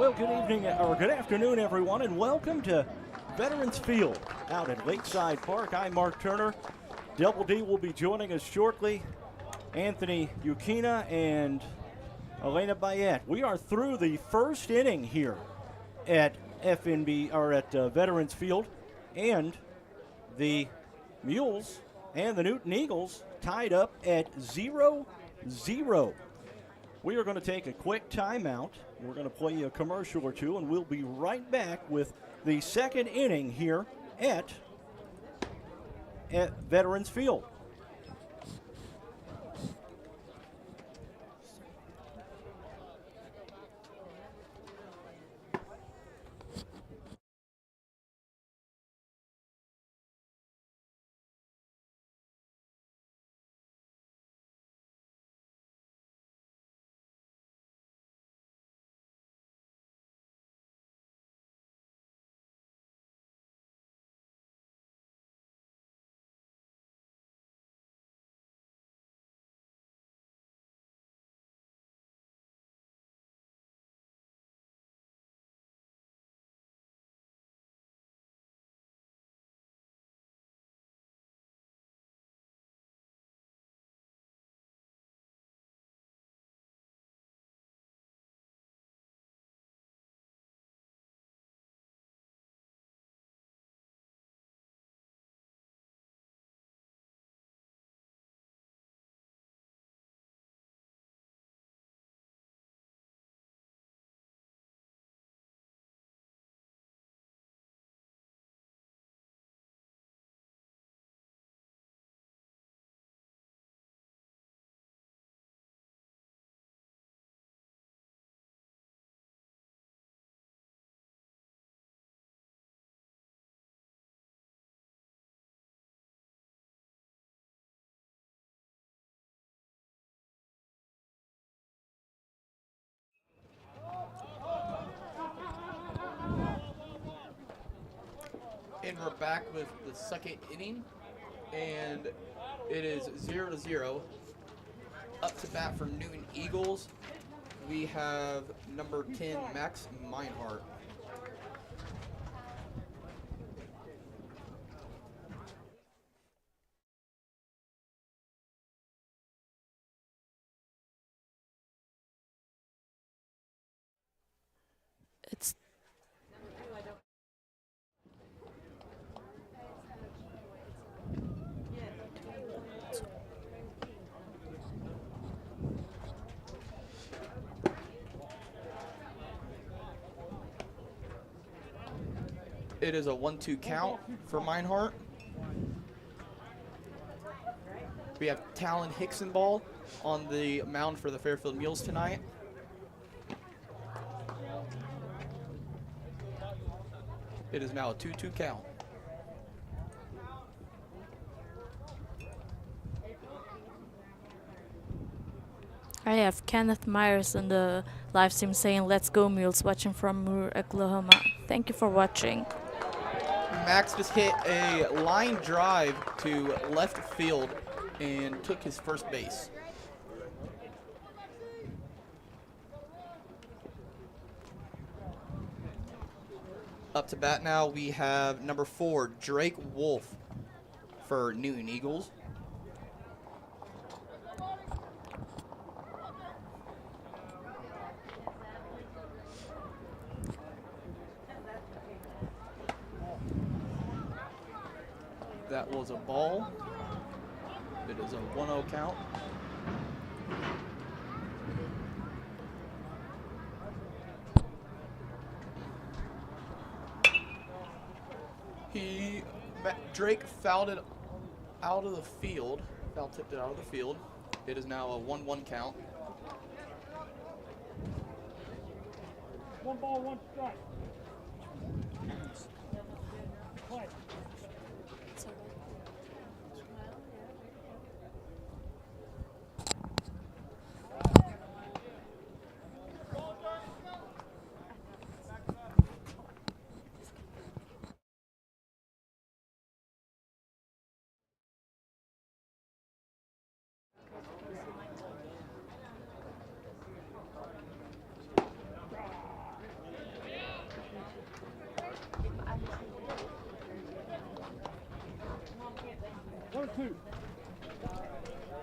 Well, good evening or good afternoon, everyone, and welcome to Veterans Field out at Lakeside Park. I'm Mark Turner. Double D will be joining us shortly. Anthony Yukina and Elena Bayet. We are through the first inning here at FNB or at Veterans Field, and the Mules and the Newton Eagles tied up at 0-0. We are going to take a quick timeout. We're going to play you a commercial or two, and we'll be right back with the second inning here at Veterans Field. And we're back with the second inning, and it is 0-0. Up to bat for Newton Eagles, we have number 10, Max Meinhardt. It is a 1-2 count for Meinhardt. We have Talon Hicksonball on the mound for the Fairfield Mules tonight. It is now a 2-2 count. I have Kenneth Myers in the live stream saying, "Let's go Mules," watching from Moore, Oklahoma. Thank you for watching. Max just hit a line drive to left field and took his first base. Up to bat now, we have number 4, Drake Wolf for Newton Eagles. That was a ball. It is a 1-0 count. Drake fouled it out of the field. Foul tipped it out of the field. It is now a 1-1 count. 1 ball, 1 strike. Play.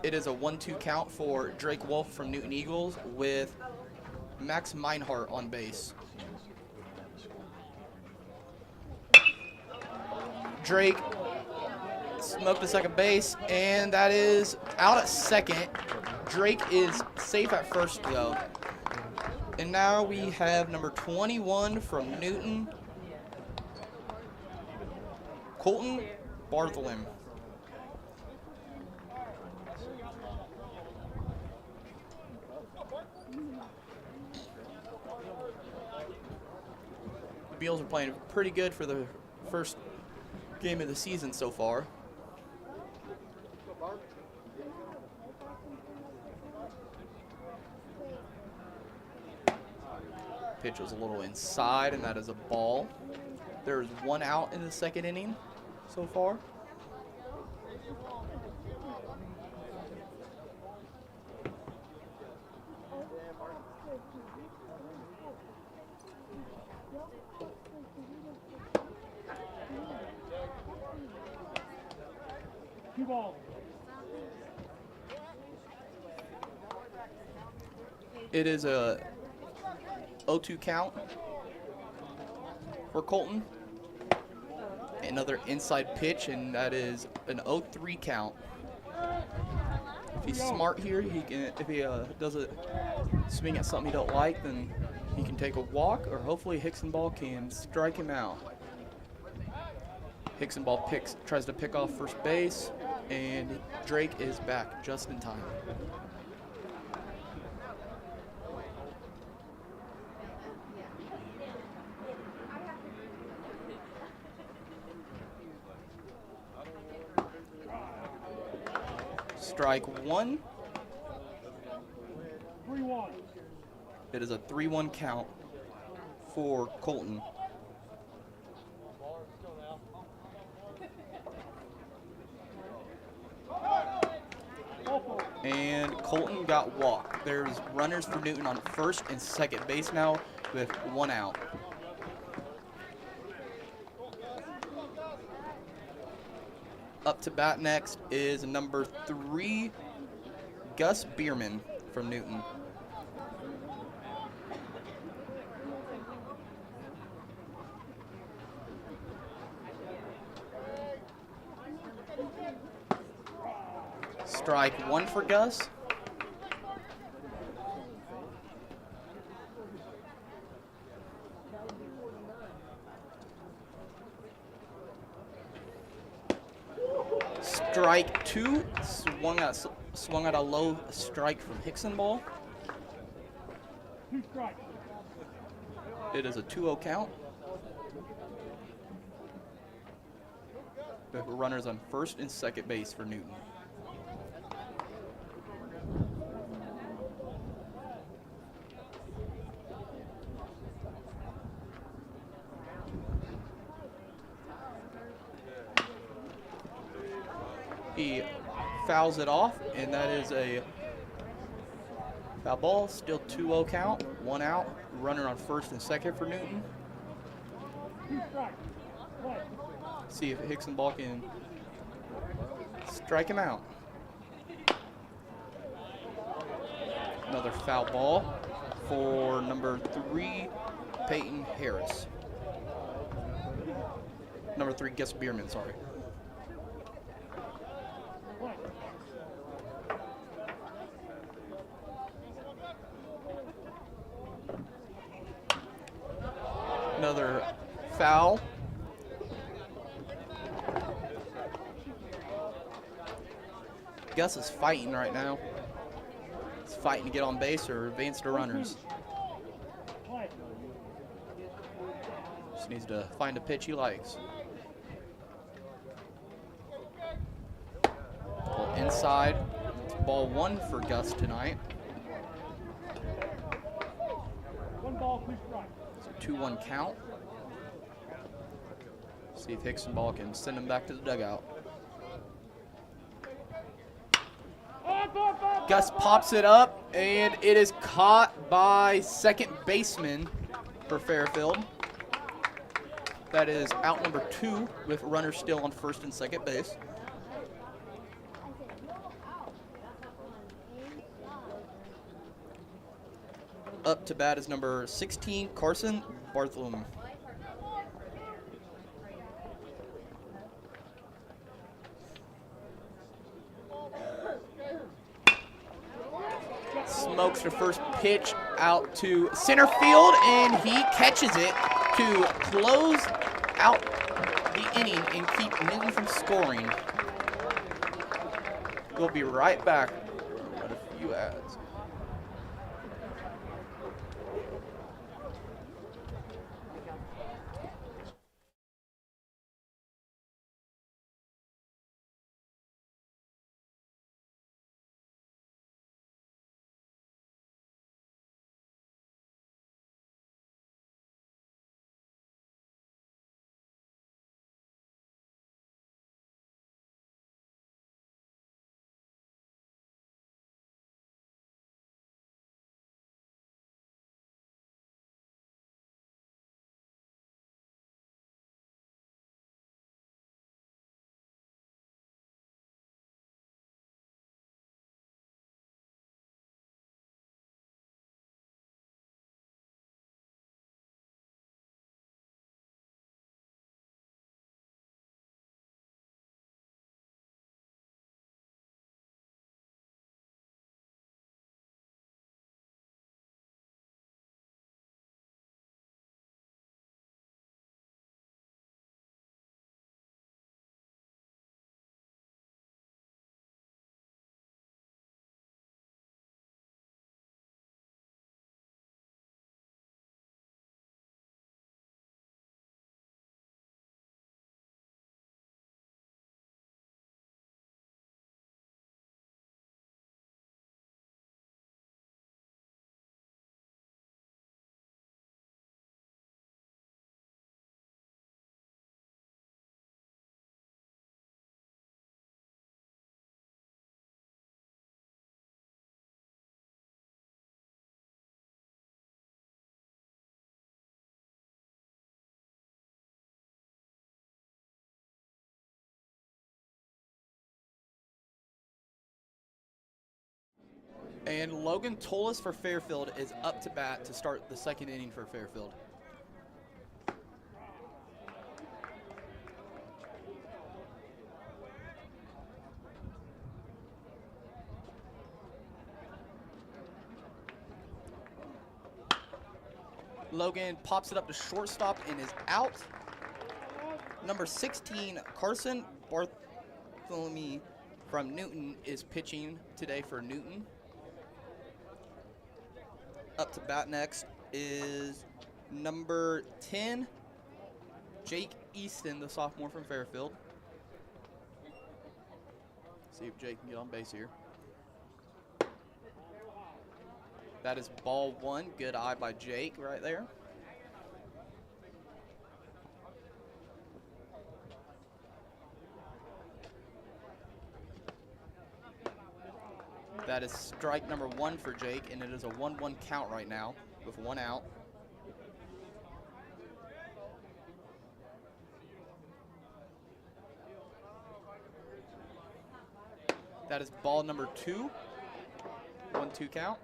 It is a 1-2 count for Drake Wolf from Newton Eagles with Max Meinhardt on base. Drake smoked to second base, and that is out at second. Drake is safe at first, though. And now we have number 21 from Newton, Colton Barthelem. The Beals are playing pretty good for the first game of the season so far. Pitch was a little inside, and that is a ball. There is 1 out in the second inning so far. Two balls. It is a 0-2 count for Colton. Another inside pitch, and that is an 0-3 count. If he's smart here, he can. If he doesn't swing at something he don't like, then he can take a walk, or hopefully Hicksonball can strike him out. Hicksonball tries to pick off first base, and Drake is back just in time. Strike one. 3-1. It is a 3-1 count for Colton. And Colton got walked. There's runners for Newton on first and second base now with 1 out. Up to bat next is number 3, Gus Bierman from Newton. Strike one for Gus. Strike two, swung out a low strike from Hicksonball. 2 strikes. It is a 2-0 count. We have runners on first and second base for Newton. He fouls it off, and that is a foul ball. Still 2-0 count, 1 out. Runner on first and second for Newton. 2 strikes. Play. See if Hicksonball can strike him out. Another foul ball for number 3, Peyton Harris. Number 3, Gus Bierman, sorry. Play. Another foul. Gus is fighting right now. He's fighting to get on base or advance to runners. Play. Just needs to find a pitch he likes. Pull inside. It's ball 1 for Gus tonight. 1 ball, 2 strikes. It's a 2-1 count. See if Hicksonball can send him back to the dugout. Gus pops it up, and it is caught by second baseman for Fairfield. That is out number 2 with runners still on first and second base. Up to bat is number 16, Carson Bartholomew. Smokes the first pitch out to center field, and he catches it to close out the inning and keep Newton from scoring. We'll be right back with a few ads. And Logan Tolis for Fairfield is up to bat to start the second inning for Fairfield. Logan pops it up to shortstop and is out. Number 16, Carson Bartholomew from Newton is pitching today for Newton. Up to bat next is number 10, Jake Easton, the sophomore from Fairfield. See if Jake can get on base here. That is ball one. Good eye by Jake right there. That is strike number one for Jake, and it is a 1-1 count right now with one out. That is ball number two. 1-2 count.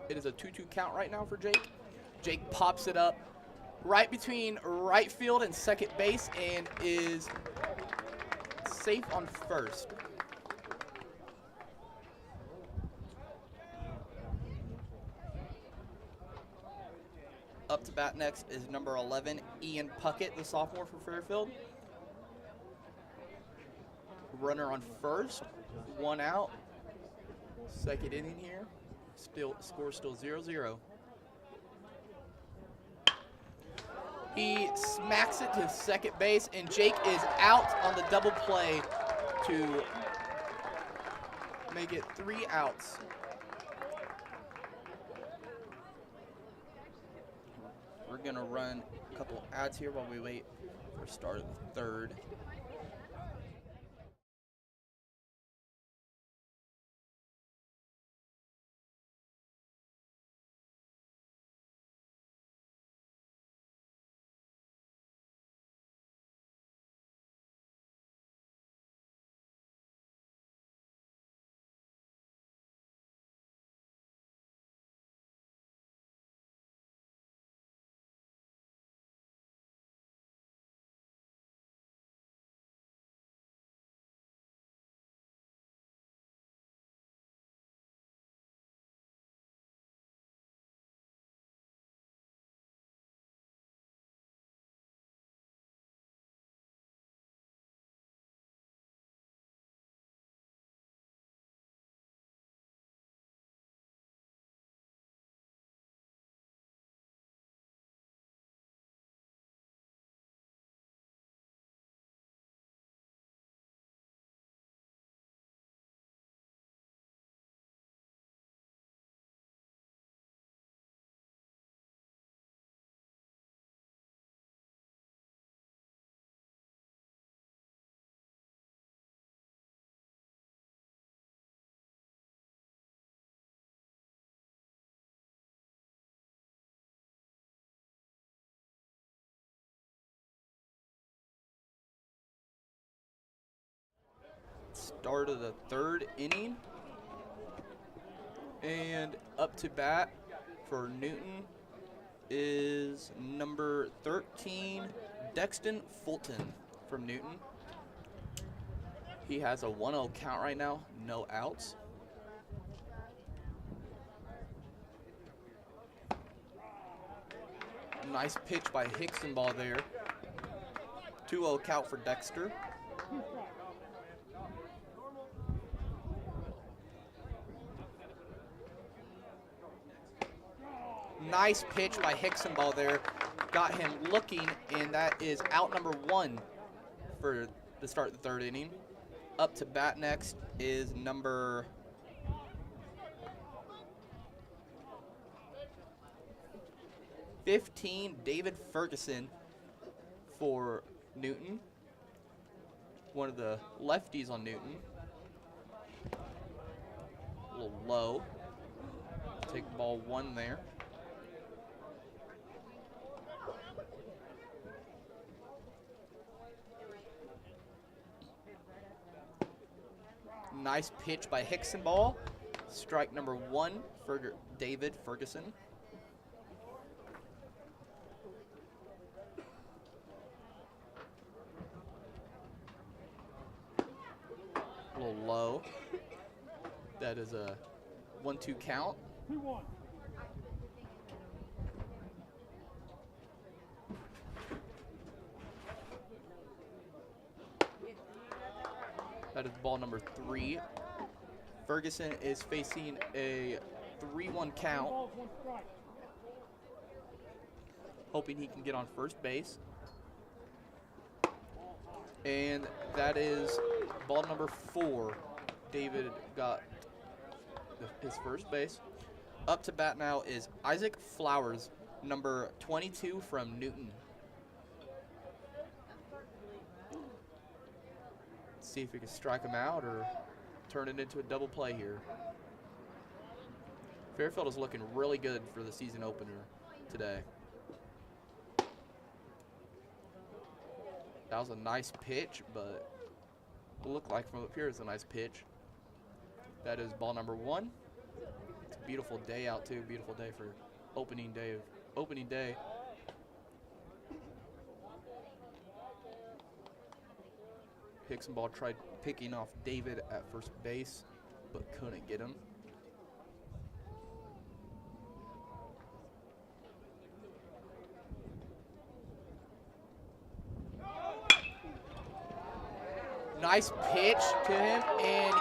It is a 2-2 count right now for Jake. Jake pops it up right between right field and second base and is safe on first. Up to bat next is number 11, Ian Puckett, the sophomore for Fairfield. Runner on first, one out. Second inning here. Score still 0-0. He smacks it to second base, and Jake is out on the double play to make it 3 outs. We're gonna run a couple ads here while we wait for start of the third. Start of the 3rd inning. And up to bat for Newton is number 13, Dexton Fulton from Newton. He has a 1-0 count right now, no outs. Nice pitch by Hickson ball there. 2-0 count for Dexter. Nice pitch by Hickson ball there. Got him looking, and that is out number 1 for the start of the 3rd inning. Up to bat next is number 15, David Ferguson for Newton. One of the lefties on Newton. A little low. Take ball 1 there. Nice pitch by Hickson ball. Strike number 1 for David Ferguson. A little low. That is a 1-2 count. 2-1. That is ball number 3. Ferguson is facing a 3-1 count, Balls, 1 strike. hoping he can get on first base. And that is ball number 4. David got his first base. Up to bat now is Isaac Flowers, number 22 from Newton. See if we can strike him out or turn it into a double play here. Fairfield is looking really good for the season opener today. That was a nice pitch, but it looked like from up here it's a nice pitch. That is ball number 1. It's a beautiful day out too. Beautiful day for opening day. Hickson ball tried picking off David at first base, but couldn't get him. Nice pitch to him, and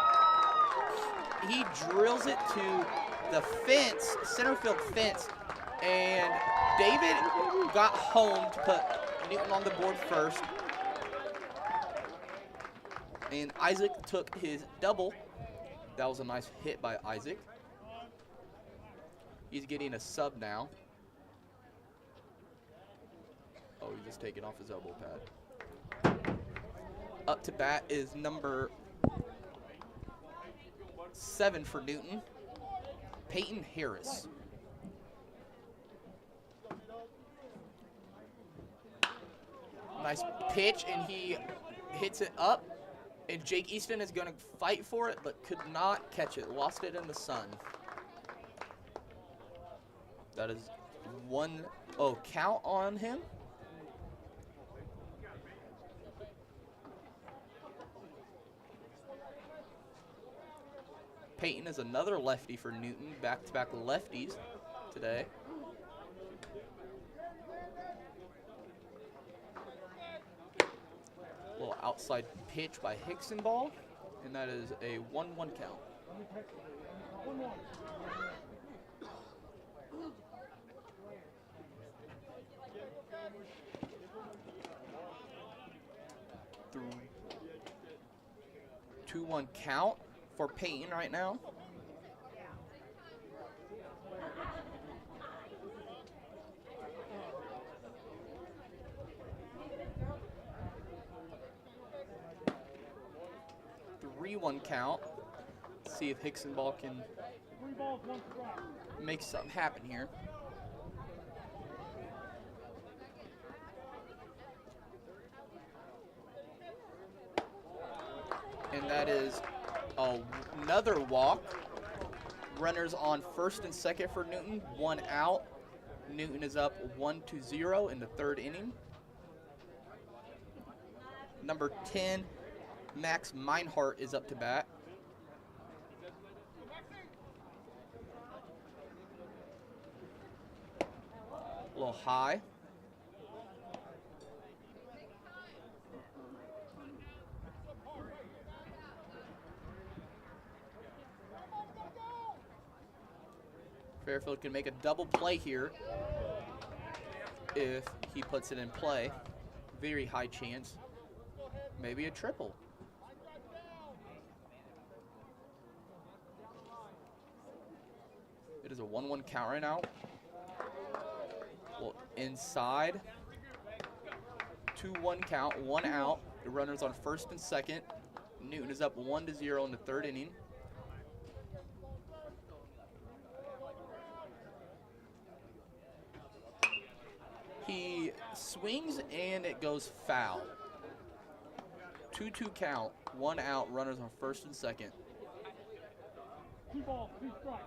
he drills it to the fence, center field fence, and David got home to put Newton on the board first. And Isaac took his double. That was a nice hit by Isaac. He's getting a sub now. Oh, he's just taking off his elbow pad. Up to bat is number 7 for Newton, Peyton Harris. Nice pitch, and he hits it up. And Jake Easton is going to fight for it, but could not catch it. Lost it in the sun. That is 1-0 count on him. Peyton is another lefty for Newton. Back-to-back lefties today. Little outside pitch by Hickson ball, and that is a 1-1 count. 1-1. Through 2-1 count for Peyton right now. One count. See if Hickson ball can 3 balls, 1 strike. make something happen here. and that is another walk. Runners on first and second for Newton, 1 out. Newton is up 1-0 in the third inning. Number 10, Max Meinhardt is up to bat. A little high. Fairfield can make a double play here if he puts it in play. Very high chance. Maybe a triple. It is a 1-1 count right now. Well, inside. 2-1 count, 1 out. The runner's on first and second. Newton is up 1-0 in the third inning. He swings and it goes foul. 2-2 count, 1 out, runners on first and second. 2 balls, 2 strikes.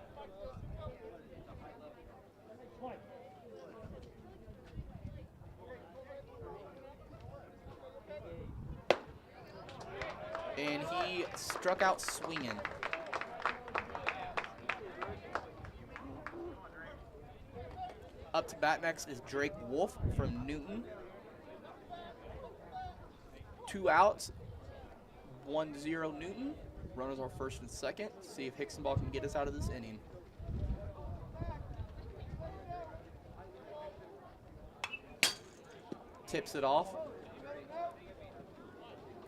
Play. And he struck out swinging. Up to bat next is Drake Wolf from Newton. 2 outs, 1-0 Newton. Runners are first and second. See if Hicksonball can get us out of this inning. Tips it off.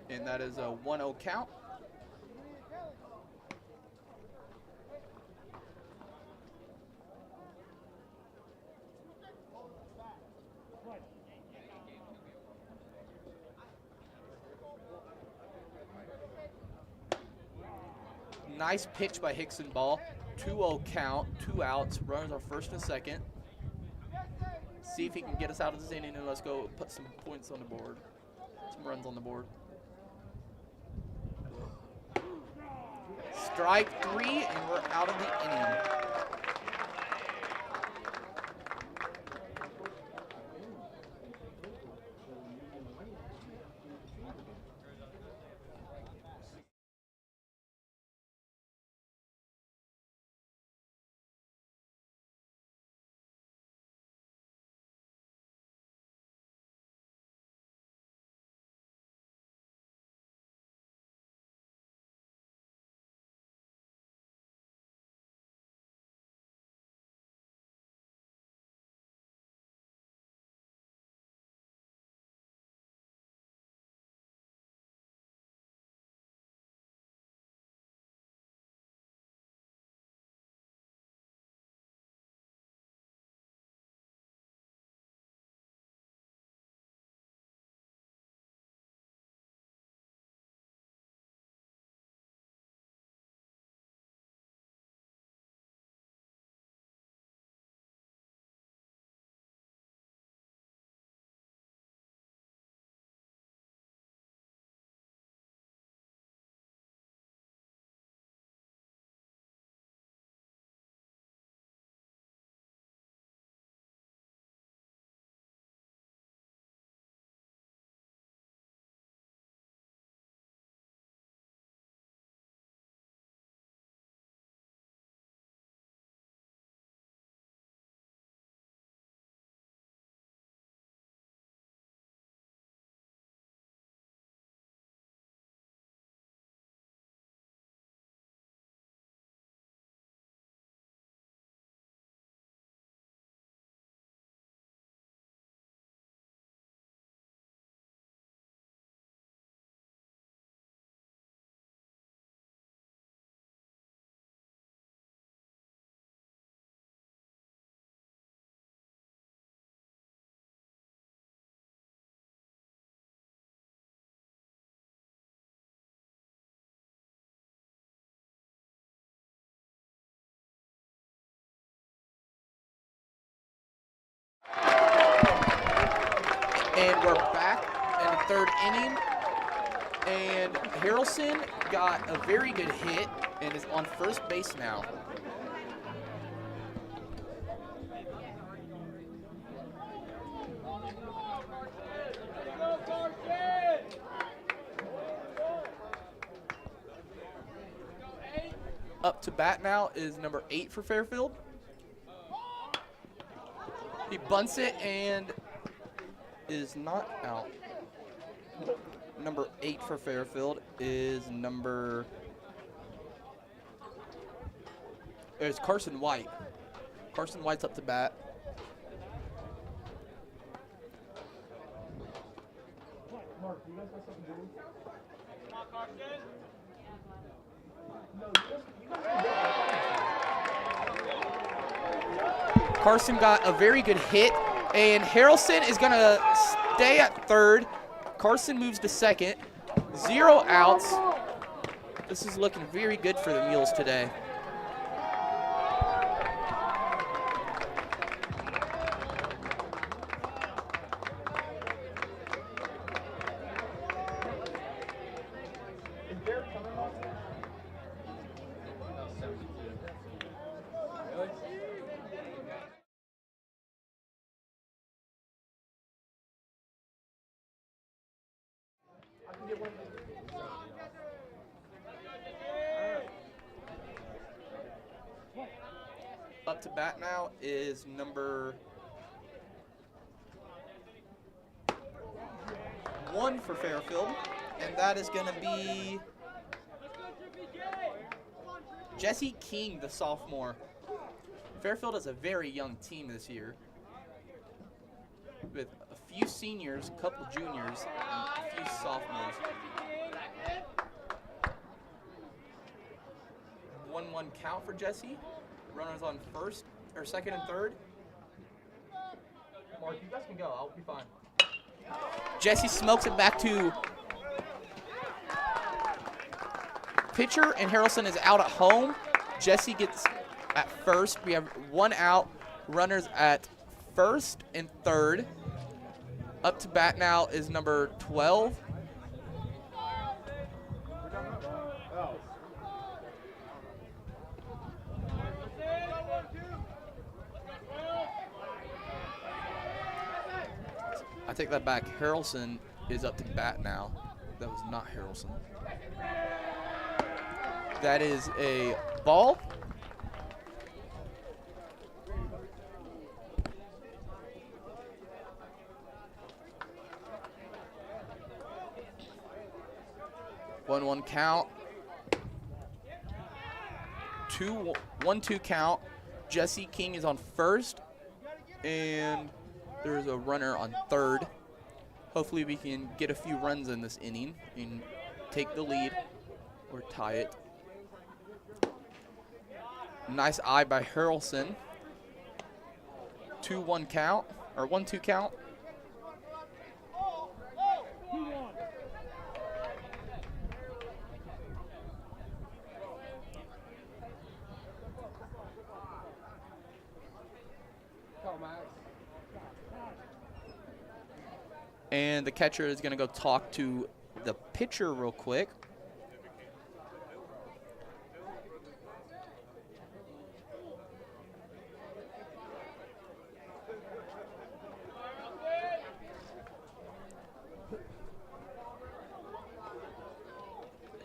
And that is a 1-0 count. Nice pitch by Hicksonball. 2-0 count, 2 outs. Runners are first and second. See if he can get us out of this inning, and let's go put some points on the board. Some runs on the board. Strike 3, and we're out of the inning. And we're back in the third inning. And Harrelson got a very good hit and is on first base now. Up to bat now is number 8 for Fairfield. He bunts it and is not out. Number 8 for Fairfield is Carson White. Carson White's up to bat. Mark, you guys got something to do? Carson got a very good hit, and Harrelson is going to stay at third. Carson moves to second. 0 outs. This is looking very good for the Mules today. Up to bat now is number 1 for Fairfield, and that is going to be Jesse King, the sophomore. Fairfield is a very young team this year, with a few seniors, a couple juniors, and a few sophomores. 1-1 count for Jesse. Runners on first, or second and third. Mark, you guys can go. I'll be fine. Jesse smokes it back to pitcher, and Harrelson is out at home. Jesse gets at first. We have 1 out. Runners at first and third. Up to bat now is number 12. I take that back. Harrelson is up to bat now. That was not Harrelson. That is a ball. One count. 1-2 count. Jesse King is on first, and there's a runner on third. Hopefully we can get a few runs in this inning and take the lead or tie it. Nice eye by Harrelson. 2-1 count, or 1-2 count. And the catcher is going to go talk to the pitcher real quick.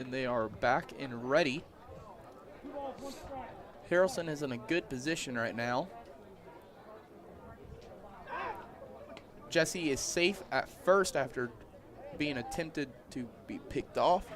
And they are back and ready. Harrelson is in a good position right now. Jesse is safe at first after being attempted to be picked off.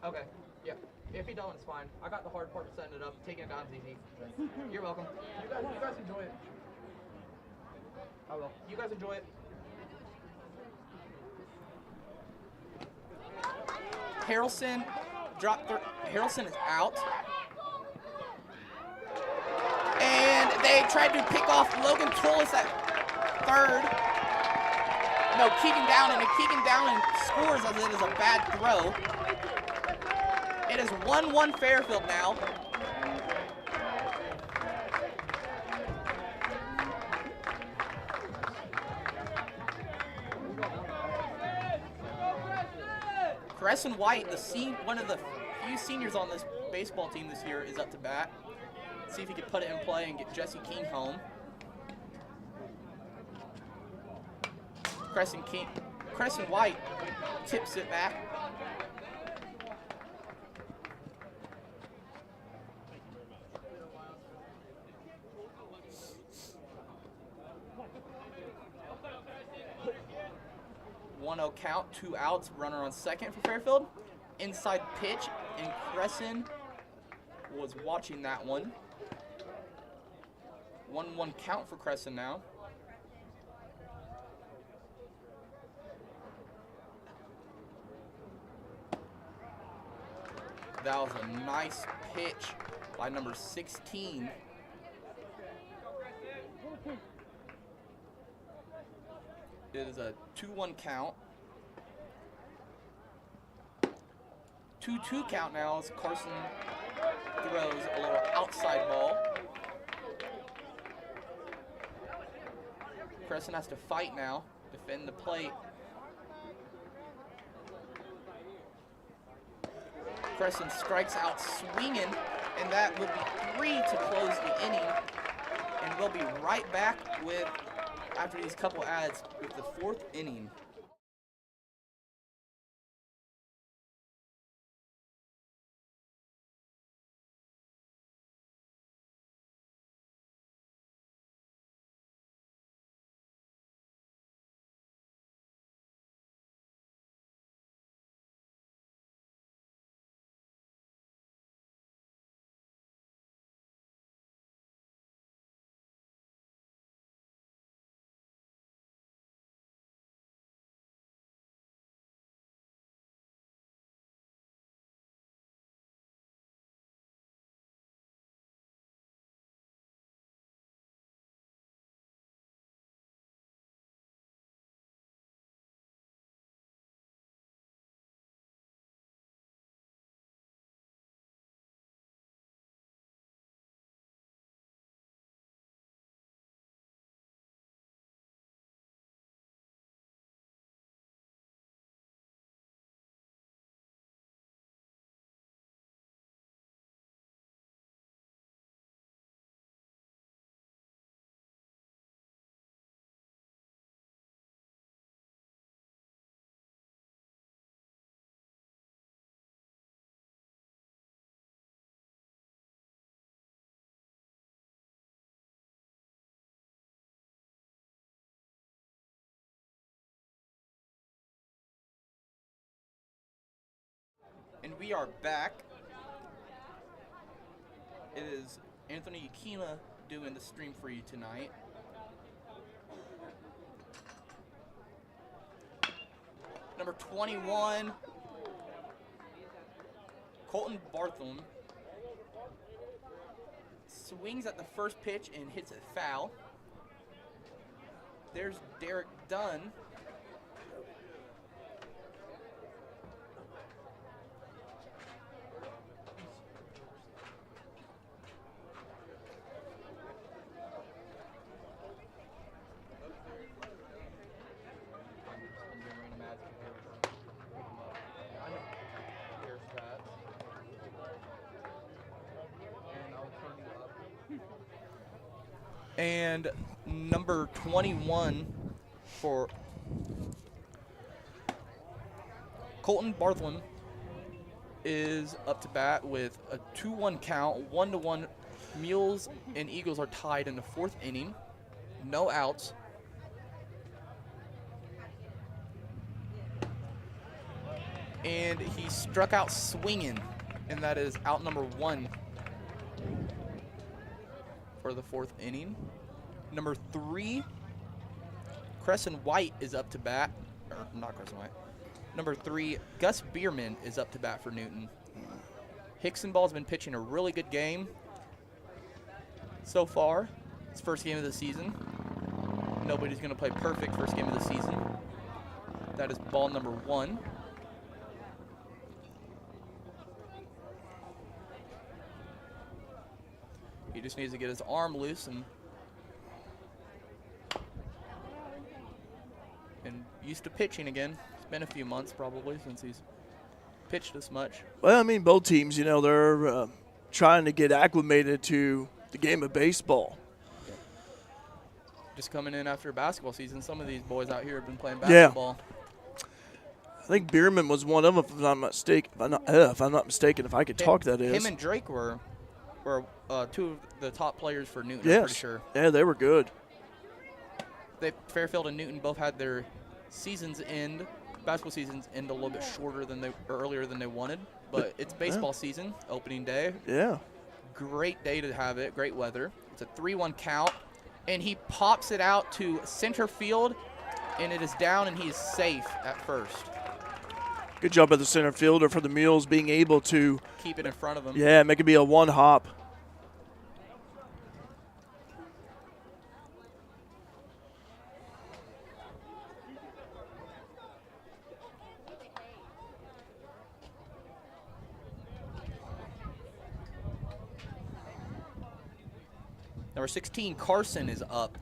Okay, yeah. If he don't, it's fine. I got the hard part of setting it up. Taking it down is easy. You're welcome. You guys enjoy it. I will. You guys enjoy it. Harrelson dropped. Harrelson is out. they tried to pick off Logan Tullis at third. No, Keegan Downing scores as it is a bad throw. It is 1-1 Fairfield now. Crescent White, one of the few seniors on this baseball team this year, is up to bat. See if he can put it in play and get Jesse King home. Crescent White tips it back. Count, 2 outs, runner on second for Fairfield. Inside pitch, and Crescent was watching that one. 1-1 count for Crescent now. That was a nice pitch by number 16. It is a 2-1 count. 2-2 count now as Carson throws a little outside ball. Crescent has to fight now, defend the plate. Crescent strikes out swinging, and that will be 3 to close the inning. And we'll be right back with, after these couple ads, with the 4th inning. And we are back. It is Anthony Yakina doing the stream for you tonight. Number 21, Colton Bartham, swings at the first pitch and hits it foul. There's Derek Dunn. And number 21 for Colton Bartham is up to bat with a 2-1 count, 1-1. Mules and Eagles are tied in the 4th inning. No outs. And he struck out swinging, and that is out number 1 for the 4th inning. Number 3, Crescent White is up to bat. Or not Crescent White. Number 3, Gus Bierman is up to bat for Newton. Hickson Ball's been pitching a really good game so far. It's first game of the season. Nobody's going to play perfect first game of the season. That is ball number 1. He just needs to get his arm loose and used to pitching again. It's been a few months probably since he's pitched this much. Well, I mean, both teams, you know, they're trying to get acclimated to the game of baseball. Just coming in after basketball season, some of these boys out here have been playing basketball. Yeah. I think Bierman was one of them, if I'm not mistaken. If I could talk, that is. Him and Drake were 2 of the top players for Newton, Yes. I'm pretty sure. Yeah, they were good. Fairfield and Newton both had their basketball seasons end a little bit earlier than they wanted. But it's baseball season, opening day. Yeah. Great day to have it, great weather. It's a 3-1 count. And he pops it out to center field, and it is down, and he's safe at first. Good job by the center fielder for the Mules being able to Keep it in front of him. Yeah, make it be a 1-hop. Number 16, Carson, is up.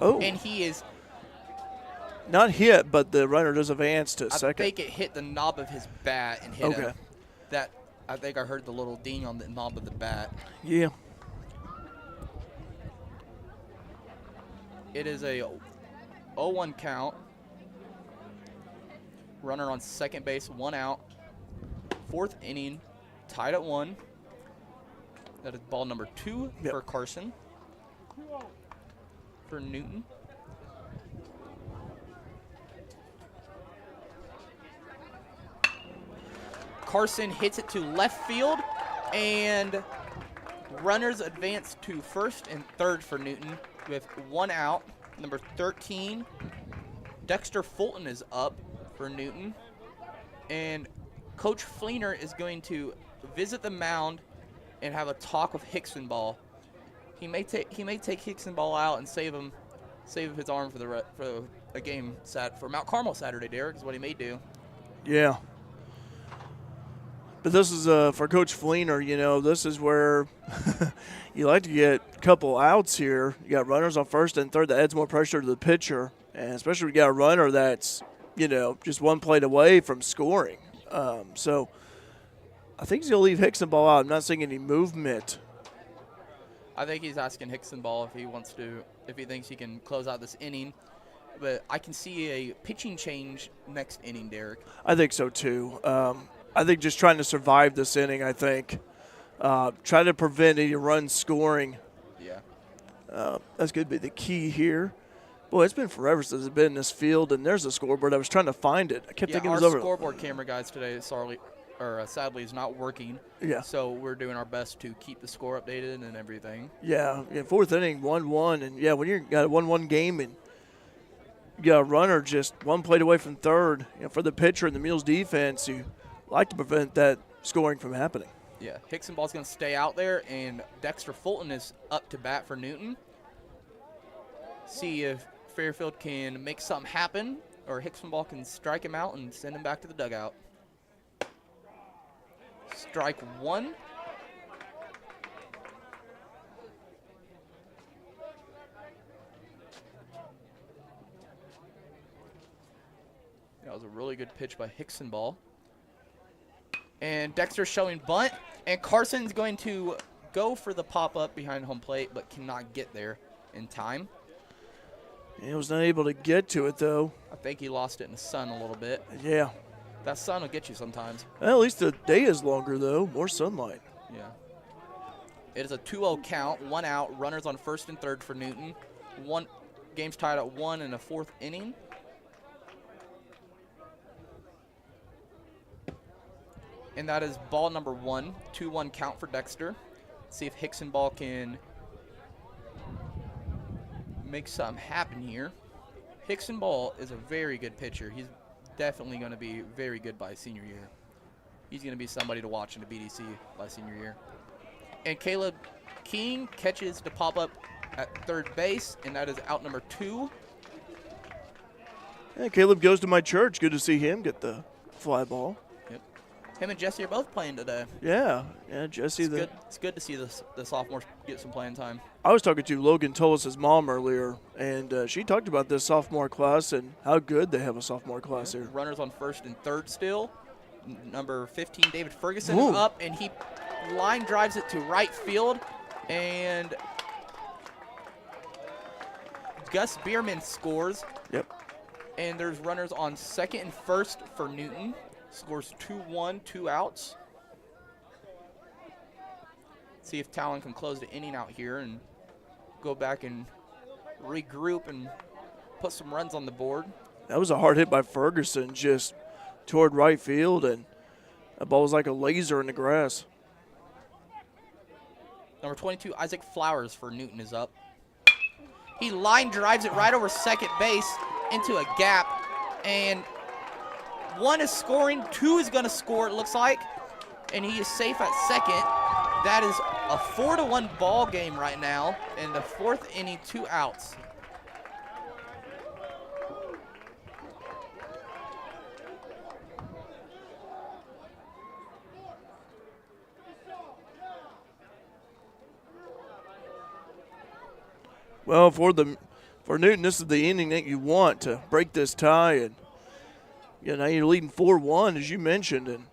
Oh. And he is, Not hit, but the runner does advance to I second. think it hit the knob of his bat and hit him. I think I heard the little ding on the knob of the bat. Yeah. It is a 0-1 count. Runner on second base, 1 out. 4th inning, tied at 1. That is ball number 2 for Carson. For Newton. Carson hits it to left field, and runners advance to first and third for Newton with 1 out. Number 13, Dexter Fulton, is up for Newton. And Coach Fleener is going to visit the mound and have a talk with Hicksonball. He may take Hicksonball out and save his arm for a game for Mount Carmel Saturday. Derek, is what he may do. Yeah. But this is for Coach Fleener. You know, this is where you like to get a couple outs here. You got runners on first and third. That adds more pressure to the pitcher, and especially when you got a runner that's, you know, just 1 plate away from scoring. So I think he's going to leave Hicksonball out. I'm not seeing any movement. I think he's asking Hicksonball if he thinks he can close out this inning. But I can see a pitching change next inning, Derek. I think so too. I think just trying to survive this inning, I think. Try to prevent any run scoring. Yeah. That's going to be the key here. Boy, it's been forever since I've been in this field, and there's a scoreboard. I was trying to find it. I kept thinking it was over. Our scoreboard camera guys today, sadly, is not working. Yeah. So we're doing our best to keep the score updated and everything. Yeah, 4th inning, 1-1. And, yeah, when you've got a 1-1 game and you got a runner just 1 plate away from third, you know, for the pitcher and the Mules defense, you like to prevent that scoring from happening. Yeah, Hicksonball's going to stay out there, and Dexter Fulton is up to bat for Newton. See if Fairfield can make something happen, or Hicksonball can strike him out and send him back to the dugout. Strike 1. That was a really good pitch by Hicksonball. And Dexter's showing bunt, and Carson's going to go for the pop-up behind home plate, but cannot get there in time. He was not able to get to it, though. I think he lost it in the sun a little bit. Yeah. That sun will get you sometimes. Well, at least the day is longer, though. More sunlight. Yeah. It is a 2-0 count, 1 out, runners on first and third for Newton. Game's tied at 1 in the 4th inning. And that is ball number 1, 2-1 count for Dexter. Let's see if Hicksonball can make something happen here. Hicksonball is a very good pitcher. He's definitely going to be very good by senior year. He's going to be somebody to watch in the BDC by senior year. And Caleb King catches the pop-up at third base, and that is out number 2. Yeah, Caleb goes to my church. Good to see him get the fly ball. Yep. Him and Jesse are both playing today. Yeah, Jesse. It's good to see the sophomores get some playing time. I was talking to Logan Tullis' mom earlier, and she talked about this sophomore class and how good they have a sophomore class here. Runners on first and third still. Number 15, David Ferguson, Ooh. is up, and he line drives it to right field, and Gus Bierman scores. Yep. And there's runners on second and first for Newton. Scores 2-1, 2 outs. See if Talon can close the inning out here and go back and regroup and put some runs on the board. That was a hard hit by Ferguson, just toward right field, and that ball was like a laser in the grass. Number 22, Isaac Flowers for Newton is up. He line drives it right over second base into a gap, and 1 is scoring, 2 is going to score, it looks like, and he is safe at second. That is a 4-1 ball game right now, in the 4th inning, 2 outs. Well, for Newton, this is the inning that you want to break this tie, and now you're leading 4-1, as you mentioned, and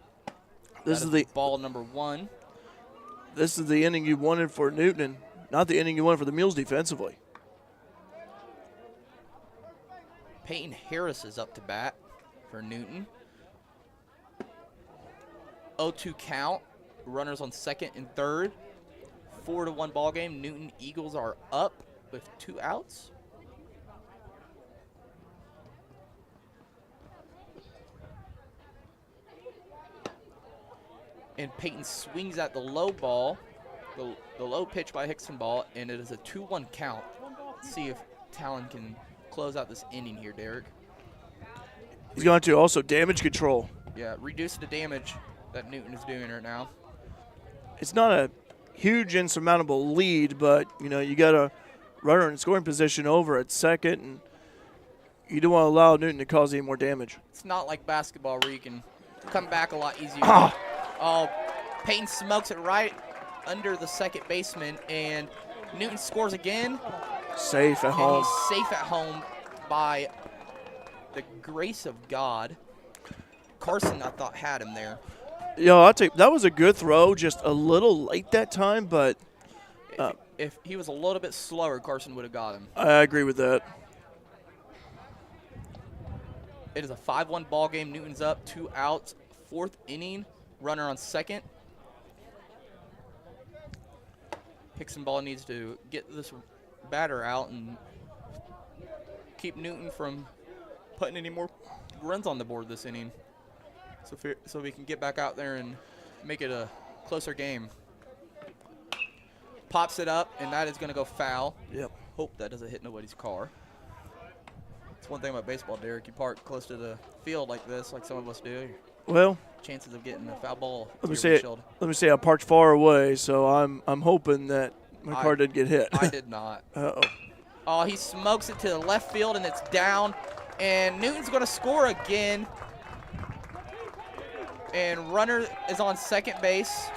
this is the ball number 1. This is the inning you wanted for Newton, and not the inning you wanted for the Mules defensively. Peyton Harris is up to bat for Newton. 0-2 count. Runners on second and third. 4-1 ball game. Newton Eagles are up with 2 outs. And Peyton swings at the low ball, the low pitch by Hickson ball, and it is a 2-1 count. Let's see if Talon can close out this inning here, Derek. He's going to also damage control. Yeah, reduce the damage that Newton is doing right now. It's not a huge insurmountable lead, but you got a runner in scoring position over at second, and you don't want to allow Newton to cause any more damage. It's not like basketball where you can come back a lot easier. Oh, Peyton smokes it right under the second baseman, and Newton scores again. Safe at home. He's safe at home by the grace of God. Carson, I thought, had him there. I'll tell you, that was a good throw, just a little late that time, but if he was a little bit slower, Carson would have got him. I agree with that. It is a 5-1 ball game. Newton's up, 2 outs, 4th inning. Runner on second. Hickson ball needs to get this batter out and keep Newton from putting any more runs on the board this inning, so we can get back out there and make it a closer game. Pops it up, and that is going to go foul. Yep. Hope that doesn't hit nobody's car. It's one thing about baseball, Derek. You park close to the field like this, like some of us do. Well, Chances of getting a foul ball. let me say I parked far away, so I'm hoping that my car didn't get hit. I did not. Uh-oh. Oh, he smokes it to the left field, and it's down. And Newton's going to score again. And runner is on second base.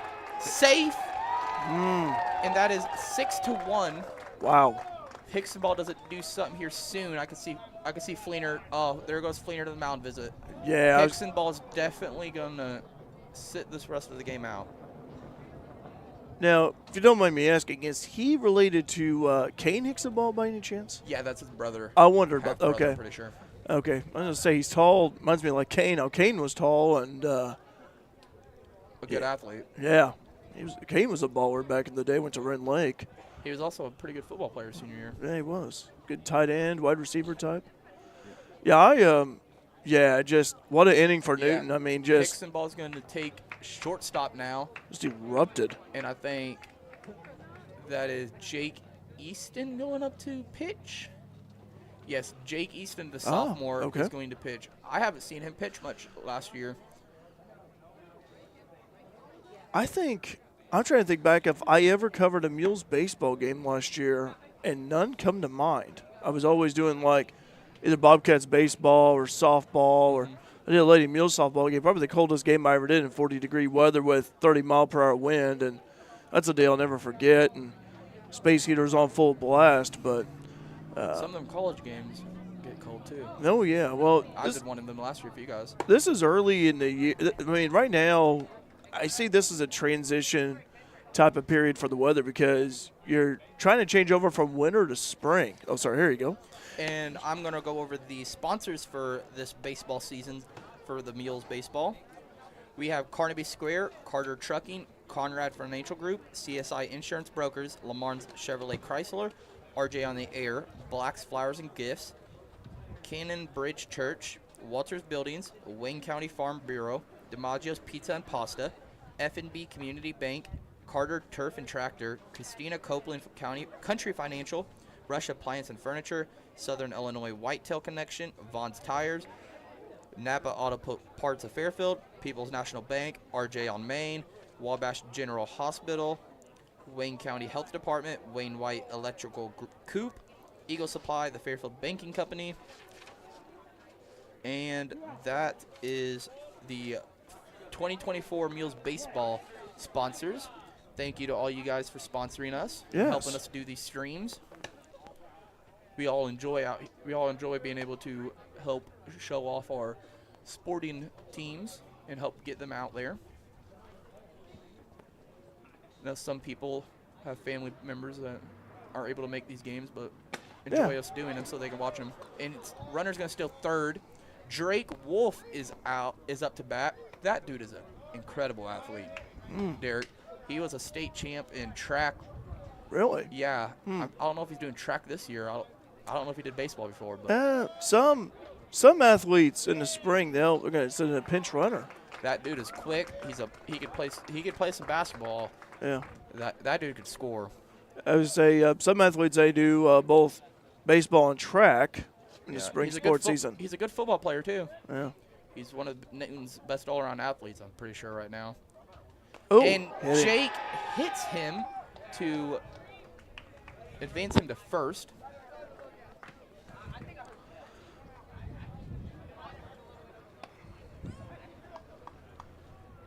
Safe. And that is 6-1. Wow. Hickson ball doesn't do something here soon. I can see Fleener. Oh, there goes Fleener to the mound visit. Yeah. Hickson ball is definitely going to sit this rest of the game out. Now, if you don't mind me asking, is he related to Kane Hickson ball by any chance? Yeah, that's his brother. I wondered about that. Half-brother, Okay. I'm pretty sure. Okay. I was going to say he's tall. Reminds me of like Kane. Now, Kane was tall and A good athlete. yeah. Kane was a baller back in the day, went to Ren Lake. He was also a pretty good football player senior year. Yeah, he was. Good tight end, wide receiver type. Yeah, just what an inning for Yeah. Newton. I mean, just Hickson ball's going to take shortstop now, just erupted. and I think that is Jake Easton going up to pitch. Yes, Jake Easton, the sophomore, okay. is going to pitch. I haven't seen him pitch much last year. I'm trying to think back if I ever covered a Mules baseball game last year and none come to mind. I was always doing like either Bobcats baseball or softball, or I did a Lady Mules softball game, probably the coldest game I ever did in 40-degree weather with 30-mile-per-hour wind, and that's a day I'll never forget. And space heaters on full blast, but Some of them college games get cold too. oh yeah, well I did one of them last year for you guys. this is early in the year. I mean, right now, I see this as a transition type of period for the weather because you're trying to change over from winter to spring. Oh, sorry, here you go. And I'm going to go over the sponsors for this baseball season for the Mules Baseball. We have Carnaby Square, Carter Trucking, Conrad Financial Group, CSI Insurance Brokers, Lamar's Chevrolet Chrysler, RJ on the Air, Black's Flowers and Gifts, Cannon Bridge Church, Walters Buildings, Wayne County Farm Bureau, DiMaggio's Pizza and Pasta, F&B Community Bank, Carter Turf and Tractor, Christina Copeland County Country Financial, Rush Appliance and Furniture, Southern Illinois Whitetail Connection, Vaughn's Tires, Napa Auto Parts of Fairfield, People's National Bank, RJ on Main, Wabash General Hospital, Wayne County Health Department, Wayne White Electrical Coop, Eagle Supply, the Fairfield Banking Company, and that is the 2024 Mules Baseball sponsors. Thank you to all you guys for sponsoring us, and helping us do these streams. We all enjoy being able to help show off our sporting teams and help get them out there. Now, some people have family members that aren't able to make these games, but enjoy us doing them so they can watch them. And runner's going to steal third. Drake Wolf is up to bat. That dude is an incredible athlete, Derek. He was a state champ in track. Really? Yeah. I don't know if he's doing track this year. I don't know if he did baseball before, but some athletes in the spring they're going to send in a pinch runner. that dude is quick. He could play some basketball. Yeah. That dude could score. I would say some athletes they do both baseball and track in the spring sports season. He's a good football player too. Yeah. He's one of Newton's best all-around athletes, I'm pretty sure right now. Oh, And Jake hits him to advance him to first.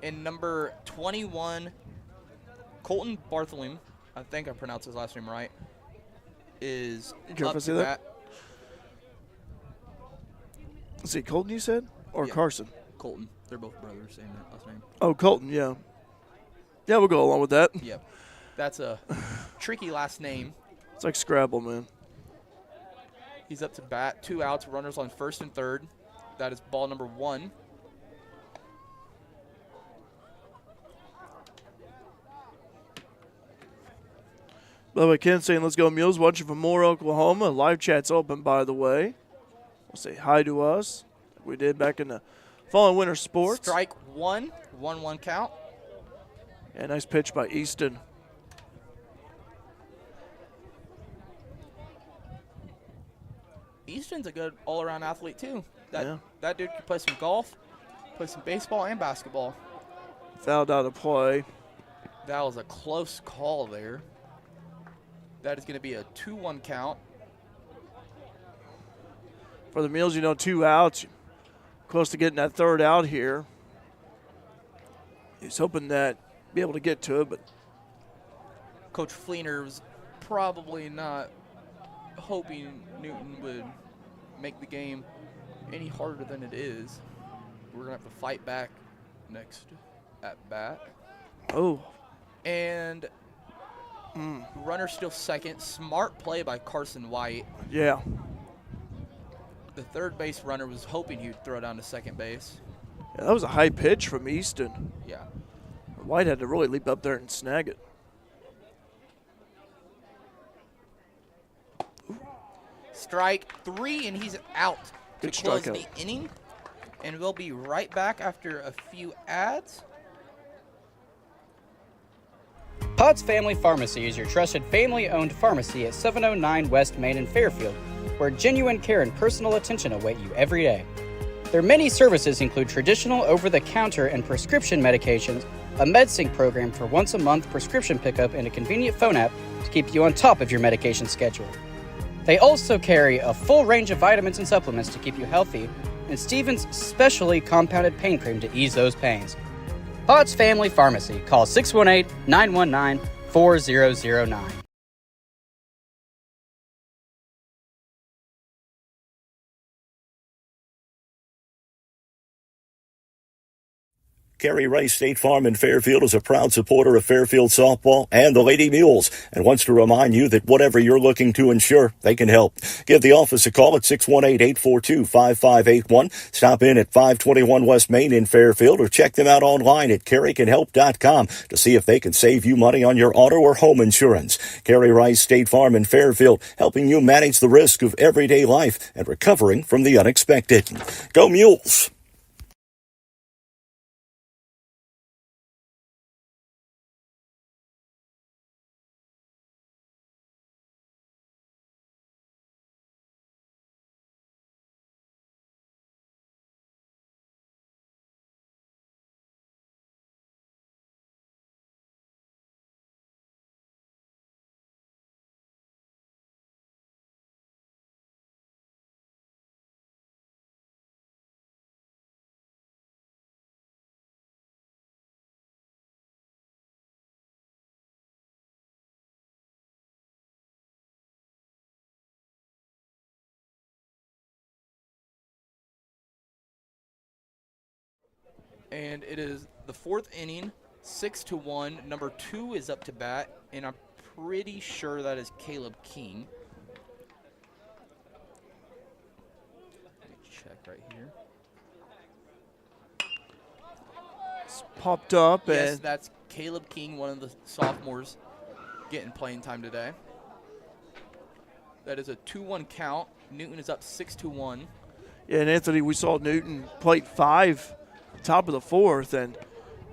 And number 21, Colton Bartholomew, I think I pronounced his last name right, is up to bat. Let's see, Colton you said? Or Yeah. Carson? Colton. They're both brothers, same last name. Oh, Colton, yeah. Yeah, we'll go along with that. Yep. That's a tricky last name. It's like Scrabble, man. He's up to bat. 2 outs, runners on first and third. That is ball number 1. By the way, Ken saying, let's go Mules, watching from Moore, Oklahoma. Live chat's open, by the way. We'll say hi to us. We did back in the fall and winter sports. Strike 1, 1-1 count. Yeah, nice pitch by Easton. Easton's a good all-around athlete, too. Yeah. That dude can play some golf, play some baseball and basketball. Fouled out of play. That was a close call there. That is going to be a 2-1 count. For the Mules, 2 outs. Close to getting that third out here. He's hoping that be able to get to it, but Coach Fleener was probably not hoping Newton would make the game any harder than it is. We're going to have to fight back next at bat. oh, And runner still second. Smart play by Carson White. yeah. The third base runner was hoping he'd throw down to second base. Yeah, that was a high pitch from Easton. Yeah. White had to really leap up there and snag it. Strike 3, and he's out Good to close strikeout. the inning. And we'll be right back after a few ads. Pods Family Pharmacy is your trusted family-owned pharmacy at 709 West Main in Fairfield, where genuine care and personal attention await you every day. Their many services include traditional over-the-counter and prescription medications, a MedSync program for once-a-month prescription pickup and a convenient phone app to keep you on top of your medication schedule. They also carry a full range of vitamins and supplements to keep you healthy, and Stevens' specially compounded pain cream to ease those pains. Pods Family Pharmacy. Call 618-919-4009. Kerry Rice State Farm in Fairfield is a proud supporter of Fairfield softball and the Lady Mules and wants to remind you that whatever you're looking to insure, they can help. Give the office a call at 618-842-5581. Stop in at 521 West Main in Fairfield or check them out online at kerrycanhelp.com to see if they can save you money on your auto or home insurance. Kerry Rice State Farm in Fairfield, helping you manage the risk of everyday life and recovering from the unexpected. Go Mules! And it is the 4th inning, 6-1. Number 2 is up to bat, and I'm pretty sure that is Caleb King. Let me check right here. It's popped up. Yes, and that's Caleb King, one of the sophomores getting playing time today. That is a 2-1 count. Newton is up 6-1. Yeah, and Anthony, we saw Newton plate 5, top of the 4th,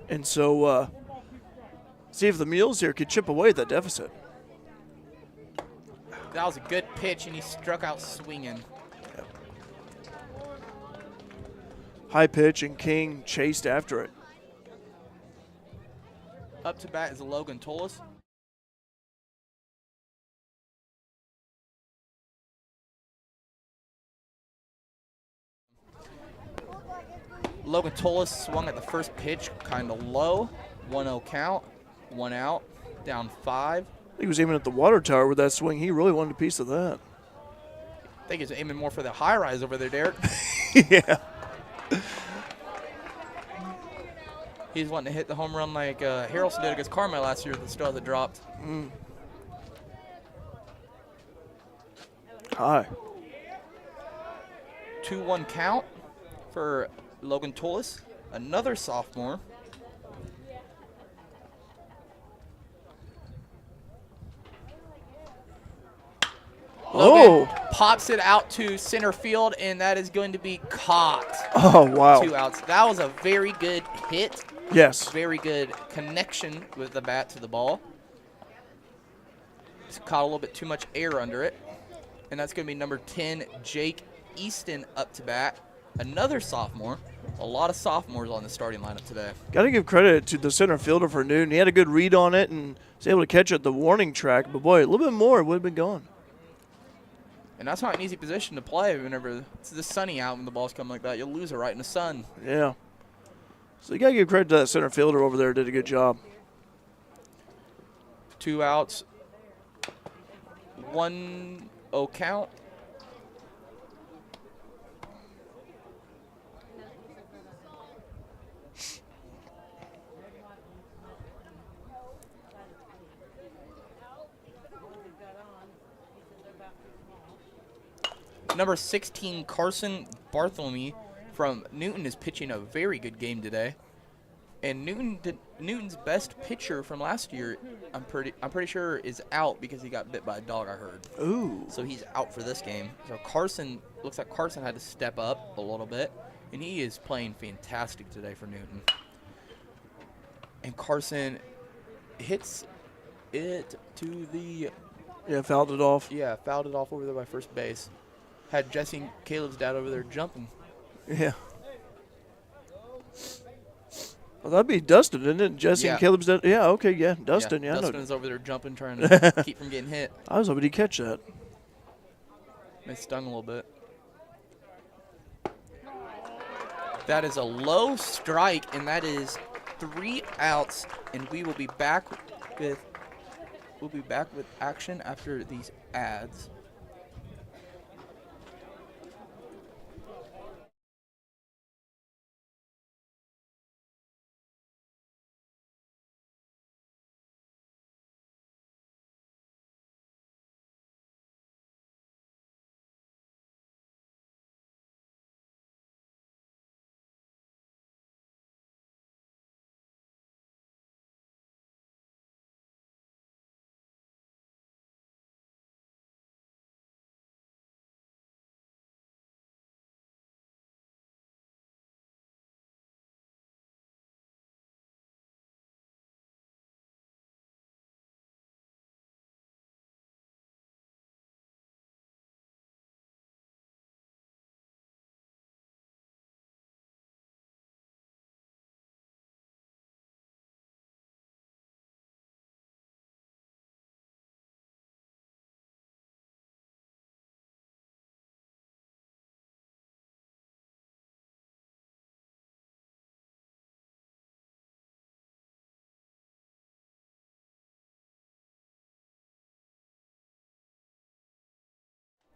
and so see if the Mules here could chip away at that deficit. That was a good pitch, and he struck out swinging. High pitch, and King chased after it. Up to bat is Logan Tolis. Logan Tolis swung at the first pitch, kind of low. 1-0 count, 1 out, down 5. He was aiming at the water tower with that swing. He really wanted a piece of that. I think he's aiming more for the high rise over there, Derek. Yeah. He's wanting to hit the home run like Harrelson did against Carmel last year that still hasn't dropped. High. 2-1 count for Logan Tolis, another sophomore. Logan pops it out to center field, and that is going to be caught. Oh, wow. 2 outs. That was a very good hit. Yes. Very good connection with the bat to the ball. It's caught a little bit too much air under it. And that's going to be number 10, Jake Easton, up to bat. Another sophomore. A lot of sophomores on the starting lineup today. Got to give credit to the center fielder for Newton. He had a good read on it and was able to catch it at the warning track. But, boy, a little bit more, it would have been gone. And that's not an easy position to play whenever it's this sunny out when the balls come like that. You'll lose it right in the sun. Yeah. So you got to give credit to that center fielder over there. Did a good job. 2 outs. 1-0 count. Number 16, Carson Bartholomew from Newton is pitching a very good game today. And Newton's best pitcher from last year, I'm pretty sure is out because he got bit by a dog, I heard. Ooh. So he's out for this game. So Carson, looks like Carson had to step up a little bit, and he is playing fantastic today for Newton. And Carson hits it to the... Yeah, fouled it off. Yeah, fouled it off over there by first base. Had Jesse and Caleb's dad over there jumping. Yeah. Well, that'd be Dustin, isn't it? Jesse Yeah. and Caleb's dad. Yeah, okay, yeah. Dustin, yeah. I know. Dustin is over there jumping, trying to keep from getting hit. I was hoping he'd catch that. They stung a little bit. That is a low strike, and that is 3 outs, and we will be back with action after these ads.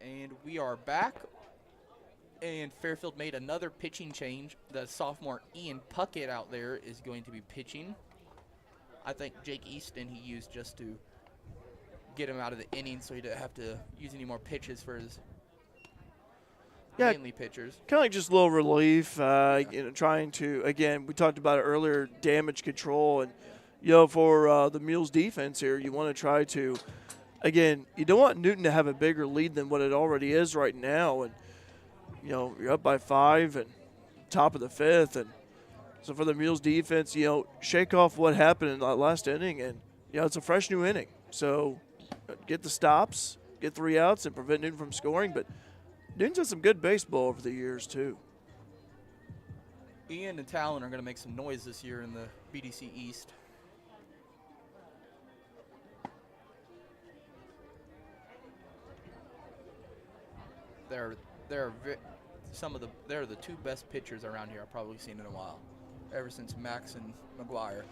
And we are back. And Fairfield made another pitching change. The sophomore Ian Puckett out there is going to be pitching. I think Jake Easton he used just to get him out of the inning so he didn't have to use any more pitches for his mainly pitchers. Kind of like just a little relief, trying to, again, we talked about it earlier, damage control. And, for the Mules defense here, you want to try to, again, you don't want Newton to have a bigger lead than what it already is right now. And, you're up by 5 and top of the 5th. And so for the Mules defense, shake off what happened in that last inning. And, it's a fresh new inning. So get the stops, get 3 outs, and prevent Newton from scoring. But Newton's had some good baseball over the years, too. Ian and Talon are going to make some noise this year in the BDC East. They're the 2 best pitchers around here I've probably seen in a while, ever since Max and McGuire.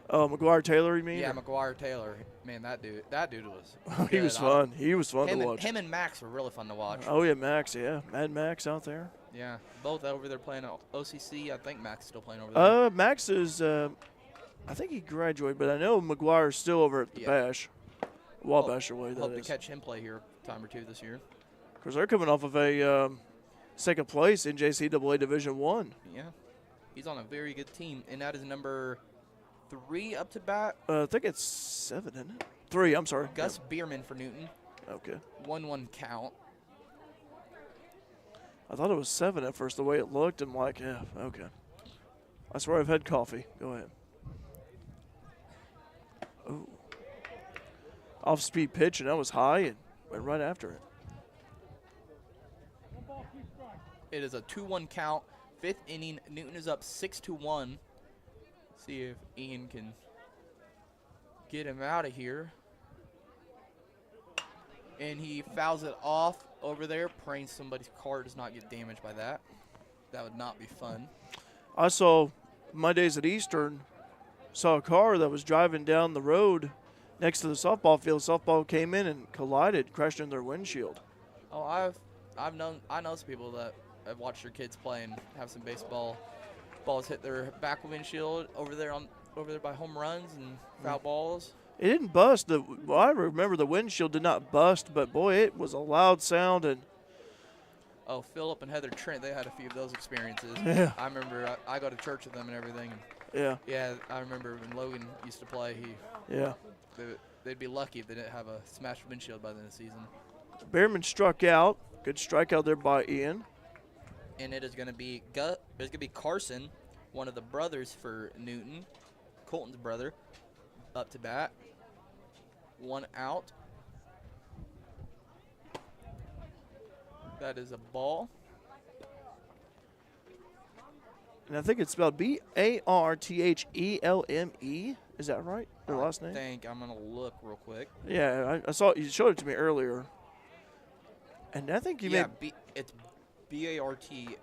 Oh, McGuire Taylor, you mean? Yeah, McGuire Taylor. Man, that dude was. He was fun. He was fun to watch. Him and Max were really fun to watch. Oh yeah, Max. Yeah, Mad Max out there. Yeah, both over there playing OCC. I think Max is still playing over there. Max is. I think he graduated, but I know McGuire's still over at the Bash, Wabash away. Hope to catch him play here a time or two this year. Because they're coming off of a second place in JCAA Division I. Yeah, he's on a very good team, and that is number 3 up to bat. I think it's 7, isn't it? 3. I'm sorry. Gus Bierman for Newton. Okay. 1-1 count. I thought it was 7 at first, the way it looked. I'm like, yeah, okay. I swear I've had coffee. Go ahead. Oh. Off-speed pitch, and that was high and went right after it. It is a 2-1 count. 5th inning. Newton is up 6-1. See if Ian can get him out of here. And he fouls it off over there, praying somebody's car does not get damaged by that. That would not be fun. I saw, my days at Eastern, saw a car that was driving down the road next to the softball field. Softball came in and collided, crashed in their windshield. Oh, I know some people that have watched their kids play and have some balls hit their back windshield over there by home runs and foul balls. It didn't bust. I remember the windshield did not bust, but boy, it was a loud sound. And oh, Philip and Heather Trent, they had a few of those experiences. Yeah. I remember I go to church with them and everything. And yeah. Yeah, I remember when Logan used to play. They'd be lucky if they didn't have a smashed windshield by the end of the season. Behrman struck out. Good strikeout there by Ian. And it is going to be Carson, one of the brothers for Newton, Colton's brother, up to bat. 1 out. That is a ball. And I think it's spelled Bartheleme. Is that right? Their last name? I think I'm gonna look real quick. Yeah, I saw you showed it to me earlier. And I think you Yeah, made. it's Bartheleme.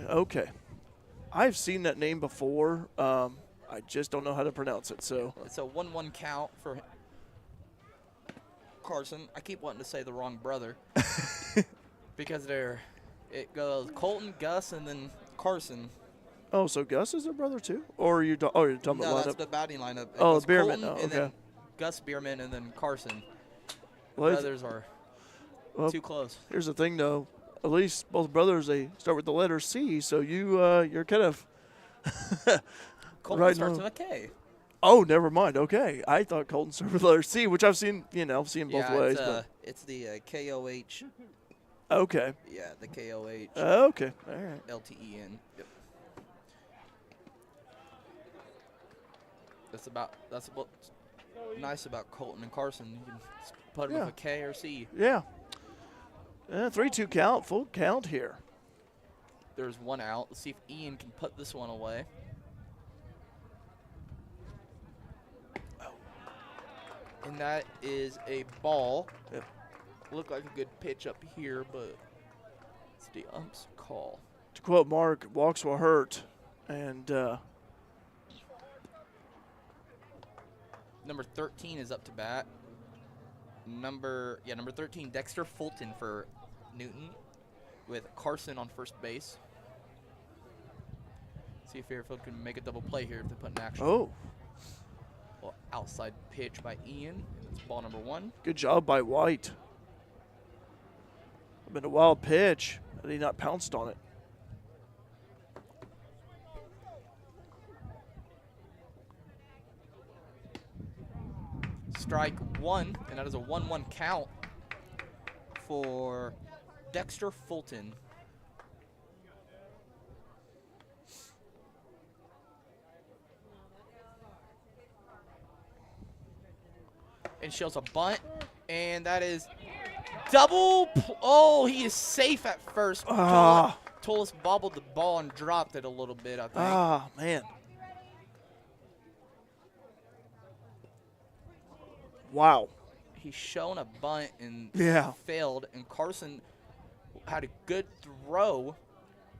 Okay. I've seen that name before. I just don't know how to pronounce it. So It's a 1-1 count for Carson. I keep wanting to say the wrong brother because it goes Colton, Gus, and then Carson. oh, so Gus is their brother too, or you're talking No, about that's lineup? the batting lineup. It Oh, goes Bierman. Colton, Oh, and then okay. Gus Bierman, and then Carson. Well, Brothers are too close. here's the thing, though. At least both brothers, they start with the letter C. So you're kind of. Colton Right starts now. with a K. Oh, never mind. Okay, I thought Colton started with the letter C, which I've seen. Seen both Yeah, ways. it's the KOH. But okay. Yeah, the KOH. Okay. All right. LTEN. Yep. That's what's nice about Colton and Carson. You can put them Yeah. with a K or C. Yeah. 3-2 count, full count here. There's one out. Let's see if Ian can put this one away. And that is a ball. Yep. Looked like a good pitch up here, but it's the ump's call. To quote Mark, walks will hurt, and Number 13 is up to bat. Number 13, Dexter Fulton for Newton, with Carson on first base. See if Fairfield can make a double play here if they put an action. oh, Well, outside pitch by Ian. It's ball number 1. good job by White. Been a wild pitch, but he not pounced on it. Strike 1, and that is a 1-1 count for Dexter Fulton. And shows a bunt, and that is double. Oh, he is safe at first. Ah. Tolis bobbled the ball and dropped it a little bit, I think. Ah, man. Wow. He's shown a bunt and Yeah. failed, and Carson had a good throw.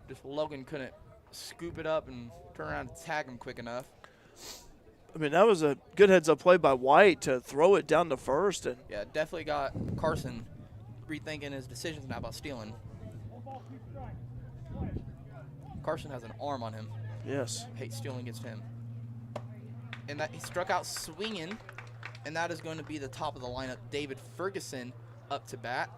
Just Logan couldn't scoop it up and turn around and tag him quick enough. I mean, that was a good heads-up play by White to throw it down to first. And Yeah, definitely got Carson rethinking his decisions now about stealing. Carson has an arm on him. yes. Hate stealing against him. And that he struck out swinging, and that is going to be the top of the lineup. David Ferguson up to bat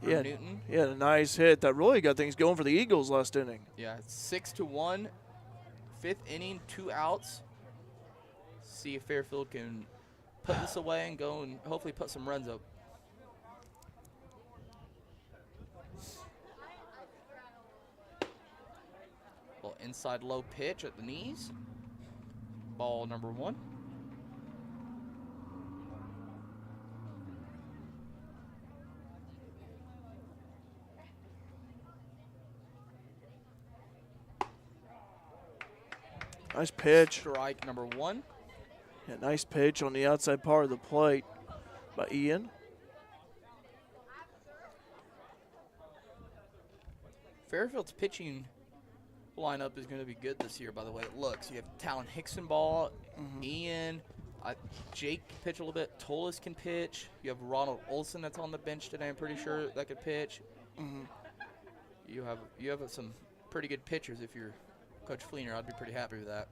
for Yeah. Newton. He had a nice hit that really got things going for the Eagles last inning. Yeah, it's 6-1. 5th inning, 2 outs. See if Fairfield can put this away and go and hopefully put some runs up. Little inside low pitch at the knees. Ball number 1. Nice pitch. Strike number 1. Yeah, nice pitch on the outside part of the plate by Ian. Fairfield's pitching lineup is going to be good this year, by the way it looks. You have Talon Hickson ball, Ian, Jake can pitch a little bit, Tolis can pitch. You have Ronald Olson that's on the bench today, I'm pretty sure, that could pitch. You have some pretty good pitchers. If you're Coach Fleener, I'd be pretty happy with that.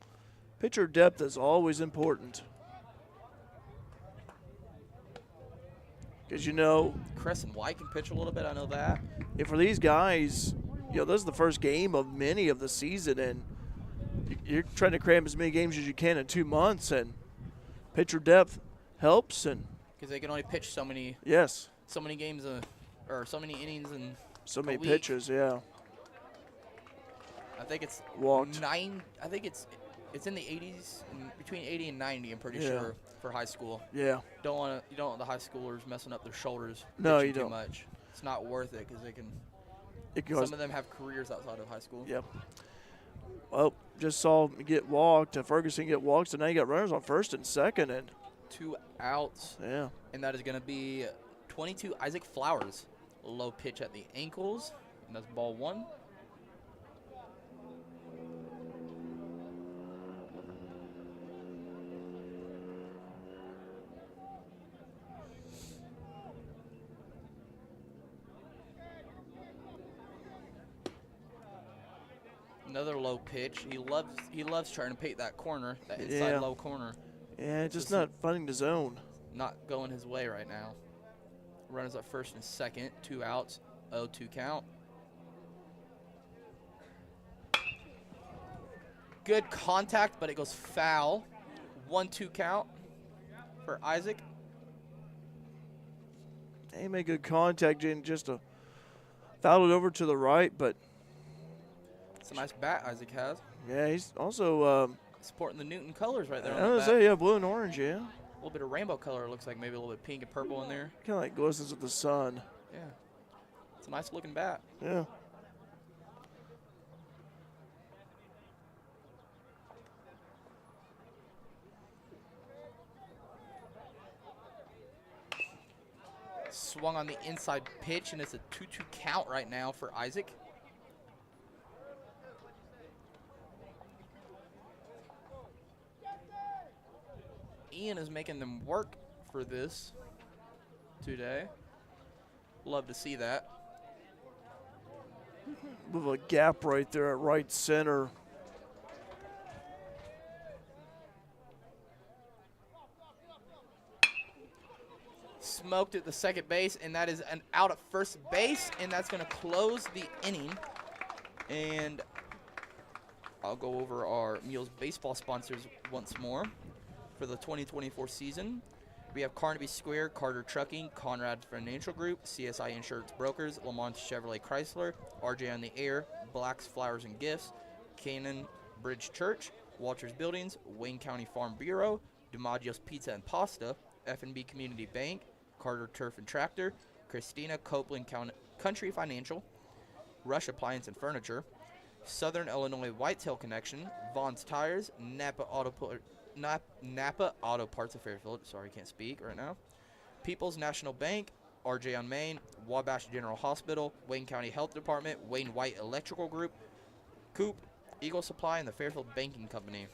Pitcher depth is always important. Because, Crescent White can pitch a little bit, I know that. if for these guys, this is the first game of many of the season, and you're trying to cram as many games as you can in 2 months, and pitcher depth helps. And Because they can only pitch so many yes, games, or so many innings and so many week. pitches. Yeah, I think it's walked. 9. I think it's in the 80s, between 80 and 90. I'm pretty Yeah. sure for high school. Yeah, You don't want the high schoolers messing up their shoulders. No, pitching you too don't. much. It's not worth it because they can It goes, Some of them have careers outside of high school. Yep. Well, just saw him get walked. Ferguson get walked, so now you got runners on first and second, and 2 outs. yeah. And that is going to be 22 Isaac Flowers. Low pitch at the ankles. And that's ball 1. Another low pitch. He loves trying to paint that corner, that inside low corner. Yeah, just not finding the zone. Not going his way right now. Runners at first and second. 2 outs. 0-2 count. Good contact, but it goes foul. 1-2 count for Isaac. He made good contact and just fouled it over to the right, but It's a nice bat Isaac has. yeah, he's also Supporting the Newton colors right there. I On the was bat. gonna say, yeah, blue and orange, yeah. A little bit of rainbow color. It looks like maybe a little bit pink and purple in there. Kind of like glistens with the sun. Yeah. It's a nice looking bat. Yeah. Swung on the inside pitch, and it's a 2-2 count right now for Isaac. Ian is making them work for this today. Love to see that. With a gap right there at right center. Smoked at the second base, and that is an out at first base, and that's going to close the inning. And I'll go over our Mules Baseball sponsors once more for the 2024 season. We have Carnaby Square, Carter Trucking, Conrad Financial Group, CSI Insurance Brokers, Lamont Chevrolet Chrysler, RJ on the Air, Black's Flowers and Gifts, Canaan Bridge Church, Walters Buildings, Wayne County Farm Bureau, DiMaggio's Pizza and Pasta, F&B Community Bank, Carter Turf and Tractor, Christina Copeland Country Financial, Rush Appliance and Furniture, Southern Illinois Whitetail Connection, Vaughn's Tires, Napa Auto Parts of Fairfield. Sorry, can't speak right now. People's National Bank, RJ on Main, Wabash General Hospital, Wayne County Health Department, Wayne White Electrical Group, Coop, Eagle Supply, and the Fairfield Banking Company.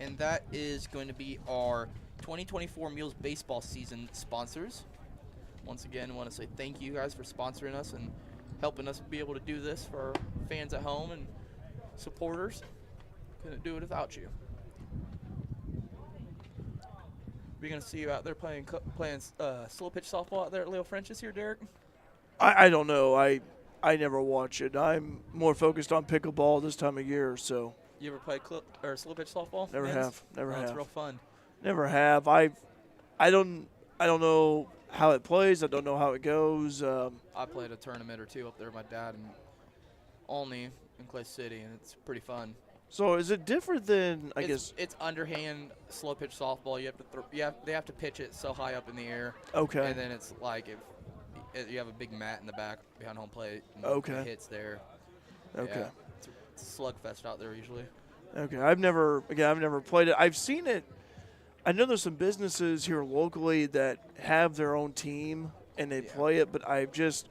And that is going to be our 2024 Mules Baseball season sponsors. Once again, I want to say thank you guys for sponsoring us and helping us be able to do this for our fans at home and supporters. Couldn't do it without you. We're going to see you out there playing slow pitch softball out there at Leo French this year, Derek? I don't know. I never watch it. I'm more focused on pickleball this time of year, so. You ever play slow pitch softball? Never men's? have. Never have. It's real fun. Never have. I don't know how it plays. I don't know how it goes. I played a tournament or two up there with my dad and Olney in Clay City, and it's pretty fun. So is it different than I guess? It's underhand slow pitch softball. You have to they have to pitch it so high up in the air. Okay. And then it's like if you have a big mat in the back behind home plate. And Okay. it hits there. Okay. Yeah, it's a slugfest out there usually. Okay. I've never played it. I've seen it. I know there's some businesses here locally that have their own team and they play it, but I just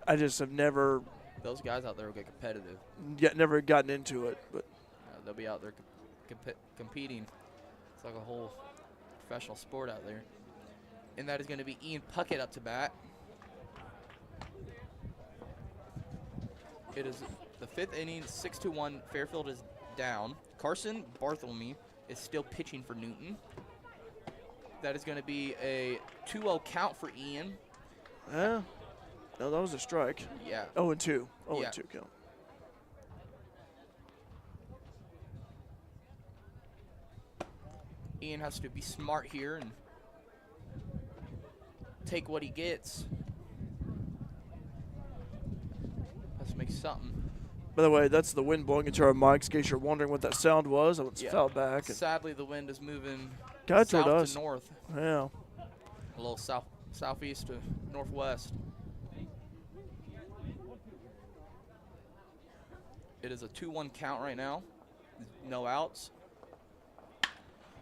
have never. Those guys out there will get competitive. Never gotten into it, but they'll be out there competing. It's like a whole professional sport out there. And that is going to be Ian Puckett up to bat. It is the 5th inning, 6-1. Fairfield is down. Carson Bartholomew is still pitching for Newton. That is going to be a 2-0 count for Ian. No, that was a strike. Yeah. 0-2. 0-2 Yeah. count. Ian has to be smart here and take what he gets. Has to make something. By the way, that's the wind blowing into our mics in case you're wondering what that sound was. It's fell back. Sadly, the wind is moving Toward south us. to north. Yeah. A little southeast to northwest. It is a 2-1 count right now. No outs.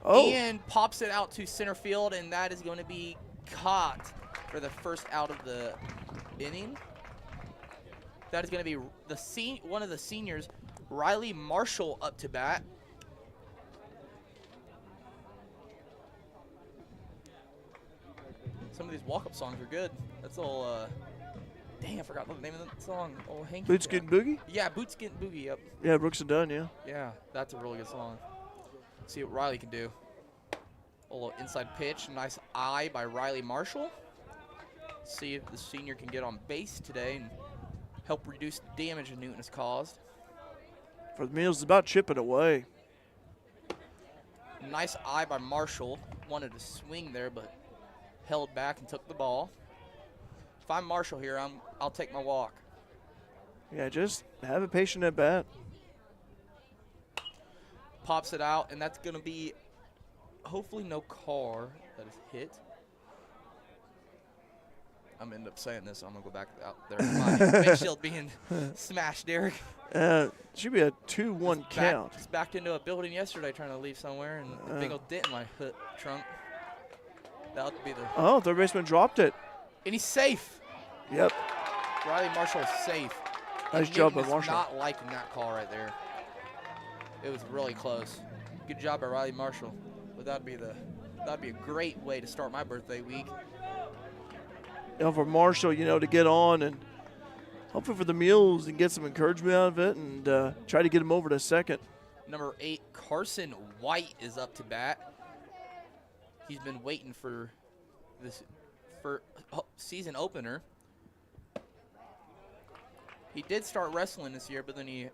Oh, And pops it out to center field, and that is going to be caught for the first out of the inning. That is going to be one of the seniors, Riley Marshall, up to bat. Some of these walk-up songs are good. That's all. Dang, I forgot the name of the song. Oh, Hanky. Boots Getting Boogie? Yeah, Boots Getting Boogie. Yep. Yeah, Brooks and Dunn, yeah. Yeah, that's a really good song. See what Riley can do. A little inside pitch. Nice eye by Riley Marshall. See if the senior can get on base today and help reduce the damage that Newton has caused. For the Mules, it's about chipping away. Nice eye by Marshall. Wanted to swing there, but held back and took the ball. If I'm Marshall here, I'll take my walk. Yeah, just have a patient at bat. Pops it out, and that's going to be hopefully no car that is hit. I'm going to end up saying this, so I'm going to go back out there. My windshield being smashed, Derek. Should be a 2-1 count. Just backed into a building yesterday trying to leave somewhere, and a big old dent in my hood trunk. That would be the. Oh, third baseman dropped it. And he's safe. Yep. Riley Marshall is safe. Nice And job by Newton is Marshall. not liking that call right there. It was really close. Good job by Riley Marshall. But that'd be a great way to start my birthday week. You know, for Marshall, you know, to get on and hopefully for the Mules and get some encouragement out of it and try to get him over to second. Number 8, Carson White is up to bat. He's been waiting for this season opener. He did start wrestling this year, but then he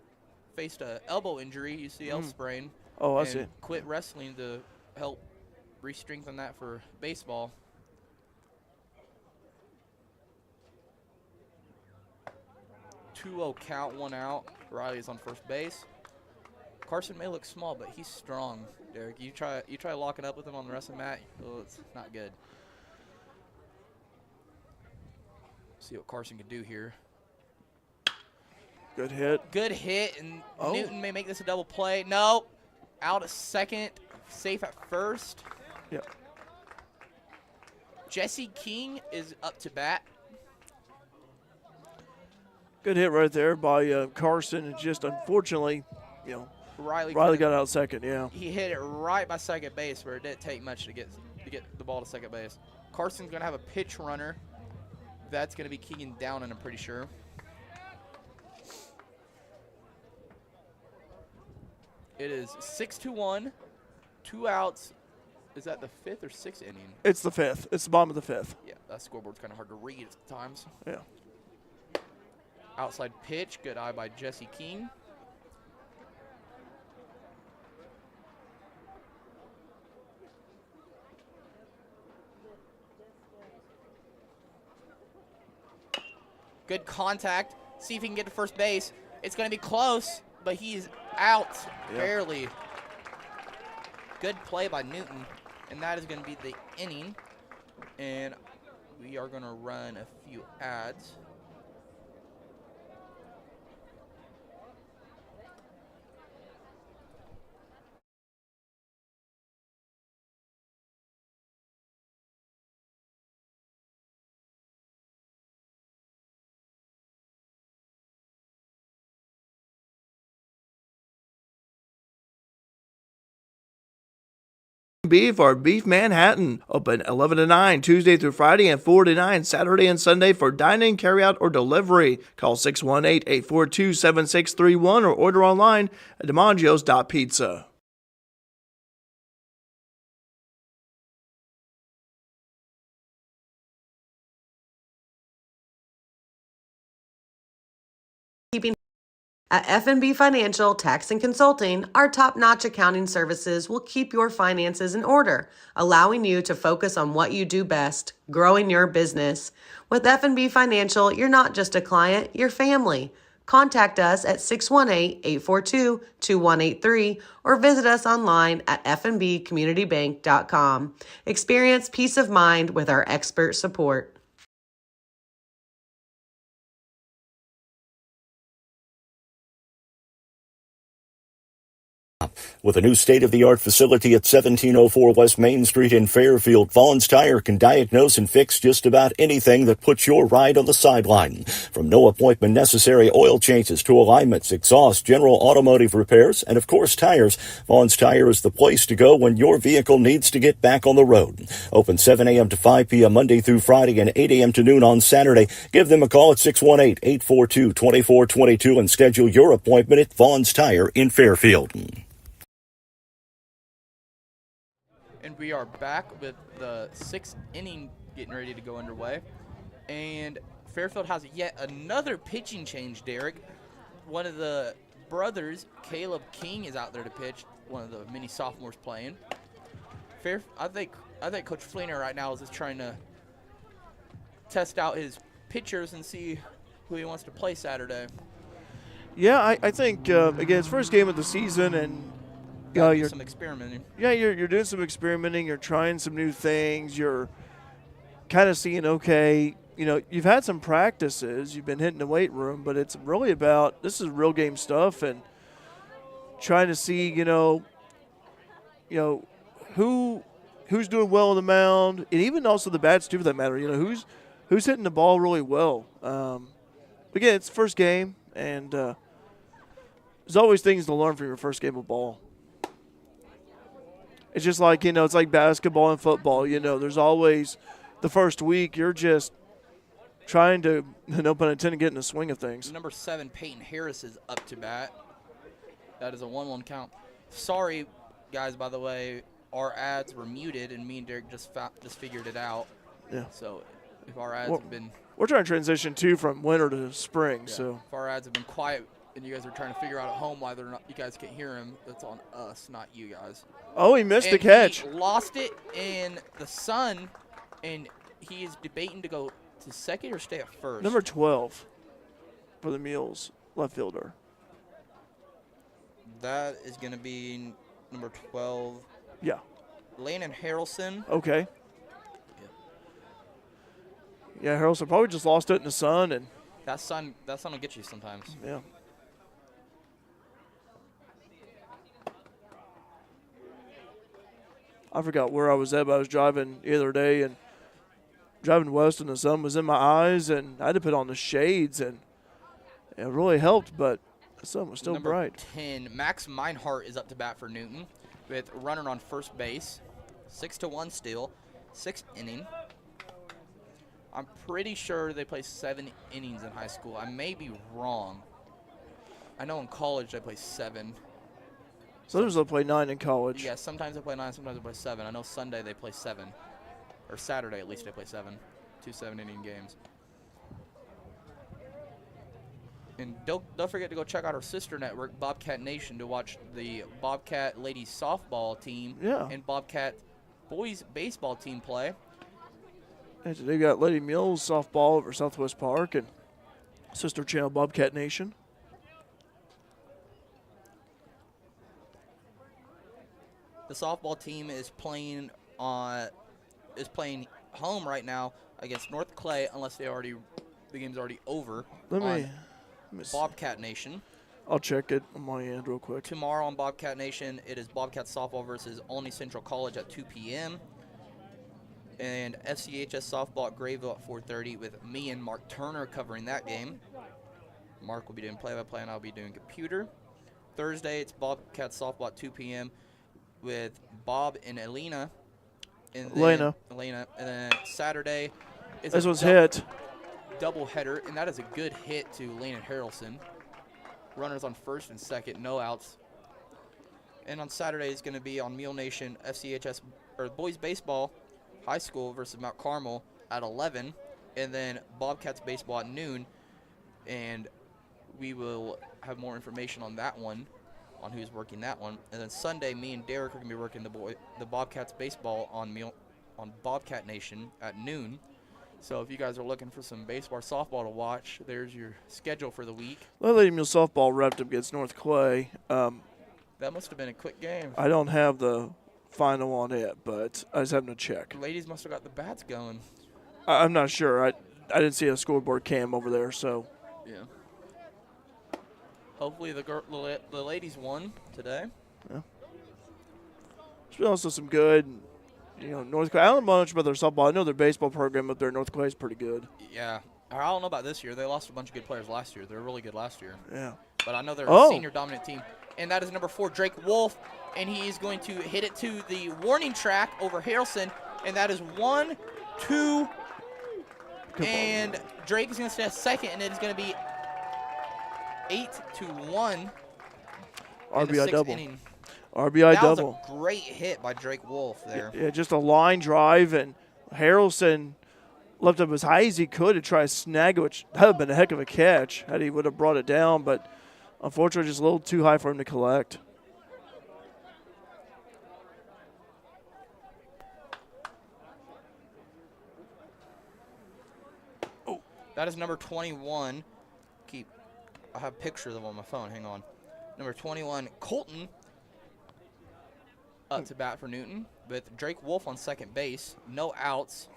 faced an elbow injury, UCL sprain. Oh, I and see. quit wrestling to help re-strengthen that for baseball. Two-0 count, 1 out. Riley's on first base. Carson may look small, but he's strong, Derek. You try locking up with him on the wrestling mat, oh, it's not good. See what Carson can do here. Good hit. Good hit, and Newton may make this a double play. No, out at second, safe at first. Yep. Jesse King is up to bat. Good hit right there by Carson. And just unfortunately, you know, Riley got out second. Yeah. He hit it right by second base, where it didn't take much to get the ball to second base. Carson's gonna have a pitch runner. That's gonna be Keegan Downing, I'm pretty sure. It is 6-1, 2 outs. Is that the 5th or 6th inning? It's the 5th. It's the bottom of the 5th. Yeah, that scoreboard's kind of hard to read at times. Yeah. Outside pitch, good eye by Jesse King. Good contact. See if he can get to first base. It's going to be close, but he's out barely. Good play by Newton, and that is going to be the inning. And we are going to run a few ads. Beef or Beef Manhattan. Open 11 to 9 Tuesday through Friday and 4 to 9 Saturday and Sunday for dine-in, carry-out, or delivery. Call 618-842-7631 or order online at DiMangios.pizza. At F&B Financial Tax and Consulting, our top-notch accounting services will keep your finances in order, allowing you to focus on what you do best, growing your business. With F&B Financial, you're not just a client, you're family. Contact us at 618-842-2183 or visit us online at fnbcommunitybank.com. Experience peace of mind with our expert support. With a new state-of-the-art facility at 1704 West Main Street in Fairfield, Vaughn's Tire can diagnose and fix just about anything that puts your ride on the sideline. From no appointment necessary oil changes to alignments, exhaust, general automotive repairs, and of course tires, Vaughn's Tire is the place to go when your vehicle needs to get back on the road. Open 7 a.m. to 5 p.m. Monday through Friday and 8 a.m. to noon on Saturday. Give them a call at 618-842-2422 and schedule your appointment at Vaughn's Tire in Fairfield. And we are back with the 6th inning getting ready to go underway. And Fairfield has yet another pitching change, Derek. One of the brothers, Caleb King, is out there to pitch, one of the many sophomores playing. I think Coach Fleener right now is just trying to test out his pitchers and see who he wants to play Saturday. Yeah, I think, again, it's first game of the season, and you're some experimenting. Yeah, you're doing some experimenting. You're trying some new things. You're kind of seeing, okay, you've had some practices. You've been hitting the weight room, but it's really about this is real game stuff and trying to see, who's doing well on the mound, and even also the bats too, for that matter. Who's hitting the ball really well. Again, it's first game, and there's always things to learn from your first game of ball. It's just like, it's like basketball and football. There's always the first week you're just trying to, no pun intended, get in the swing of things. Number 7, Peyton Harris is up to bat. That is a 1-1 count. Sorry, guys, by the way, our ads were muted, and me and Derek just figured it out. Yeah. So if our ads have been... We're trying to transition, too, from winter to spring. Yeah. So if our ads have been quiet and you guys are trying to figure out at home why they're not, you guys can't hear him, that's on us, not you guys. Oh, he missed the And catch. He lost it in the sun, and he is debating to go to second or stay at first. Number 12 for the Mules, left fielder. That is going to be number 12. Yeah. Landon Harrelson. Okay. Yeah, Harrelson probably just lost it in the sun. And that sun will get you sometimes. Yeah. I forgot where I was at, but I was driving the other day and driving west, and the sun was in my eyes, and I had to put on the shades, and it really helped, but the sun was still Number bright. 10, Max Meinhardt is up to bat for Newton with runner on first base. 6-1 still, 6th inning. I'm pretty sure they play 7 innings in high school. I may be wrong. I know in college they play 7. Sometimes they'll play 9 in college. Yeah, sometimes they play 9, sometimes they play 7. I know Sunday they play 7. Or Saturday at least they play 7. 2 7-inning games. And don't forget to go check out our sister network, Bobcat Nation, to watch the Bobcat ladies softball team and Bobcat boys baseball team play. And so they've got Lady Mules softball over Southwest Park and sister channel Bobcat Nation. The softball team is playing home right now against North Clay, unless the game's already over. Let me Bobcat Nation. I'll check it on my end real quick. Tomorrow on Bobcat Nation, it is Bobcat softball versus Olney Central College at 2 p.m. And FCHS softball at Grayville at 4:30 with me and Mark Turner covering that game. Mark will be doing play-by-play, and I'll be doing computer. Thursday, it's Bobcat softball at 2 p.m. with Bob and Elena. Elena. And then Saturday is this one's hit. Double header, and that is a good hit to Landon Harrelson. Runners on first and second, no outs. And on Saturday is going to be on Mule Nation FCHS or boys baseball high school versus Mount Carmel at 11, and then Bobcats baseball at noon. And we will have more information on that one, on who's working that one. And then Sunday, me and Derek are going to be working the Bobcats baseball on Bobcat Nation at noon. So if you guys are looking for some baseball or softball to watch, there's your schedule for the week. Well, Lady Mule softball wrapped up against North Clay. That must have been a quick game. I don't have the final on it, but I was having to check. The ladies must have got the bats going. I'm not sure. I didn't see a scoreboard cam over there, so. Yeah. Hopefully the ladies won today. Yeah. There's also some good, North Clay. I don't know much about their softball. I know their baseball program up there in North Clay is pretty good. Yeah. I don't know about this year. They lost a bunch of good players last year. They were really good last year. Yeah. But I know they're a senior dominant team. And that is number 4, Drake Wolf. And he is going to hit it to the warning track over Harrelson. And that is 1, 2. And Drake is going to stay at second. And it is going to be 8-1. RBI double. Inning. RBI double. That was a great hit by Drake Wolf there. Yeah, just a line drive. And Harrelson left up as high as he could to try to snag it, which that would have been a heck of a catch had he would have brought it down. But unfortunately, just a little too high for him to collect. That is number 21. I have pictures of them on my phone. Hang on. Number 21, Colton, up to bat for Newton with Drake Wolf on second base. No outs.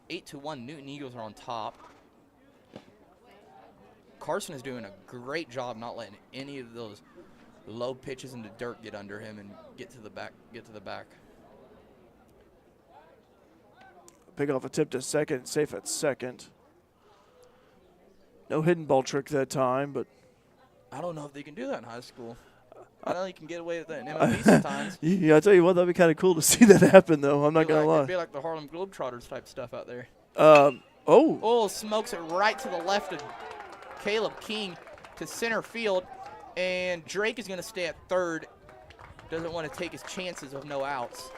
8-1. Newton Eagles are on top. Carson is doing a great job not letting any of those low pitches into dirt get under him and get to the back. Pick off a tip to second, safe at second. No hidden ball trick that time, but I don't know if they can do that in high school. I know you can get away with that in MLB sometimes. Yeah, I tell you what, that'd be kind of cool to see that happen, though. I'm not gonna lie. It'd be like the Harlem Globetrotters type stuff out there. Oh, smokes it right to the left of Caleb King to center field, and Drake is gonna stay at third. Doesn't want to take his chances of no outs.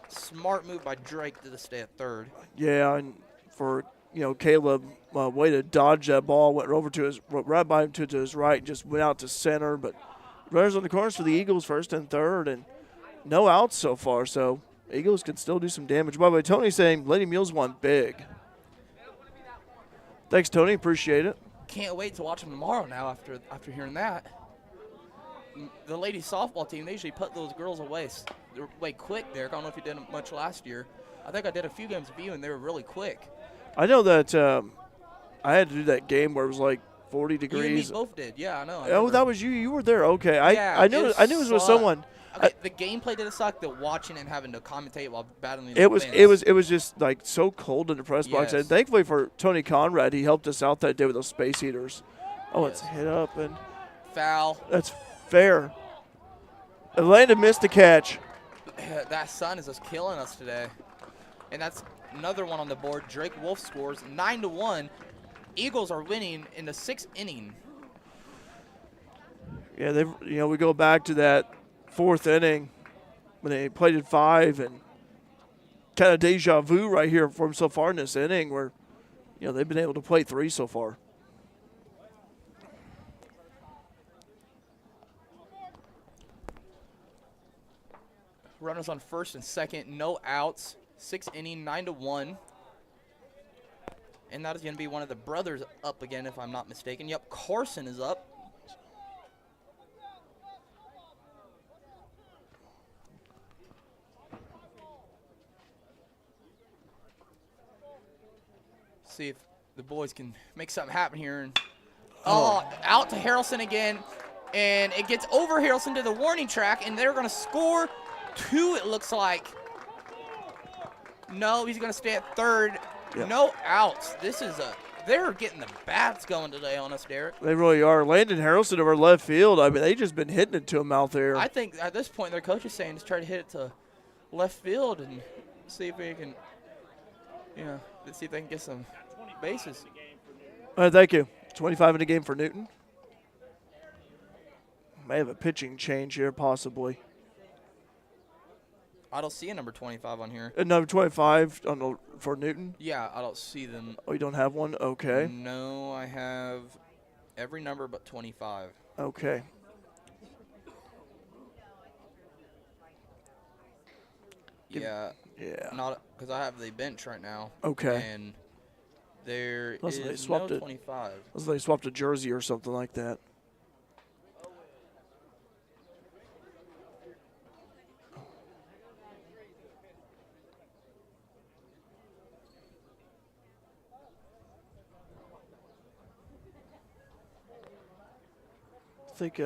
Smart move by Drake to stay at third. Yeah, and for Caleb, way to dodge that ball, went over to right by him to his right, and just went out to center. But runners on the corners for the Eagles, first and third, and no outs so far. So Eagles can still do some damage. By the way, Tony's saying Lady Mules won big. Thanks, Tony. Appreciate it. Can't wait to watch them tomorrow now after hearing that. The ladies softball team, they usually put those girls away. They're way quick, Derek. I don't know if you did much last year. I think I did a few games with you, and they were really quick. I know that I had to do that game where it was like 40 degrees. You and me both did. Yeah, I know. Oh, that was you. You were there. Okay. Yeah, I knew it was with someone. Okay, the gameplay didn't suck. The watching and having to commentate while battling. It was just like so cold in the press box. And thankfully for Tony Conrad, he helped us out that day with those space heaters. Oh, it's hit up and foul. That's fair. Atlanta missed the catch. That sun is just killing us today, and that's another one on the board. Drake Wolf scores 9-1. Eagles are winning in the 6th inning. Yeah, we go back to that 4th inning when they played at 5, and kind of deja vu right here for them so far in this inning, where they've been able to play 3 so far. Runners on first and second, no outs. 6th inning, 9-1. And that is going to be one of the brothers up again, if I'm not mistaken. Yep, Carson is up. See if the boys can make something happen here. And out to Harrelson again. And it gets over Harrelson to the warning track, and they're going to score 2, it looks like. No, he's going to stay at third. Yep. No outs. They're getting the bats going today on us, Derek. They really are. Landon Harrelson over left field. I mean, they just been hitting it to him out there. I think at this point their coach is saying just try to hit it to left field and see if we can, let's see if they can get some bases. All right, thank you. 25 in the game for Newton. May have a pitching change here, possibly. I don't see a number 25 on here. Number 25 for Newton? Yeah, I don't see them. Oh, you don't have one? Okay. No, I have every number but 25. Okay. Yeah. Not because I have the bench right now. Okay. And there Unless is no 25. Unless they swapped a jersey or something like that. I think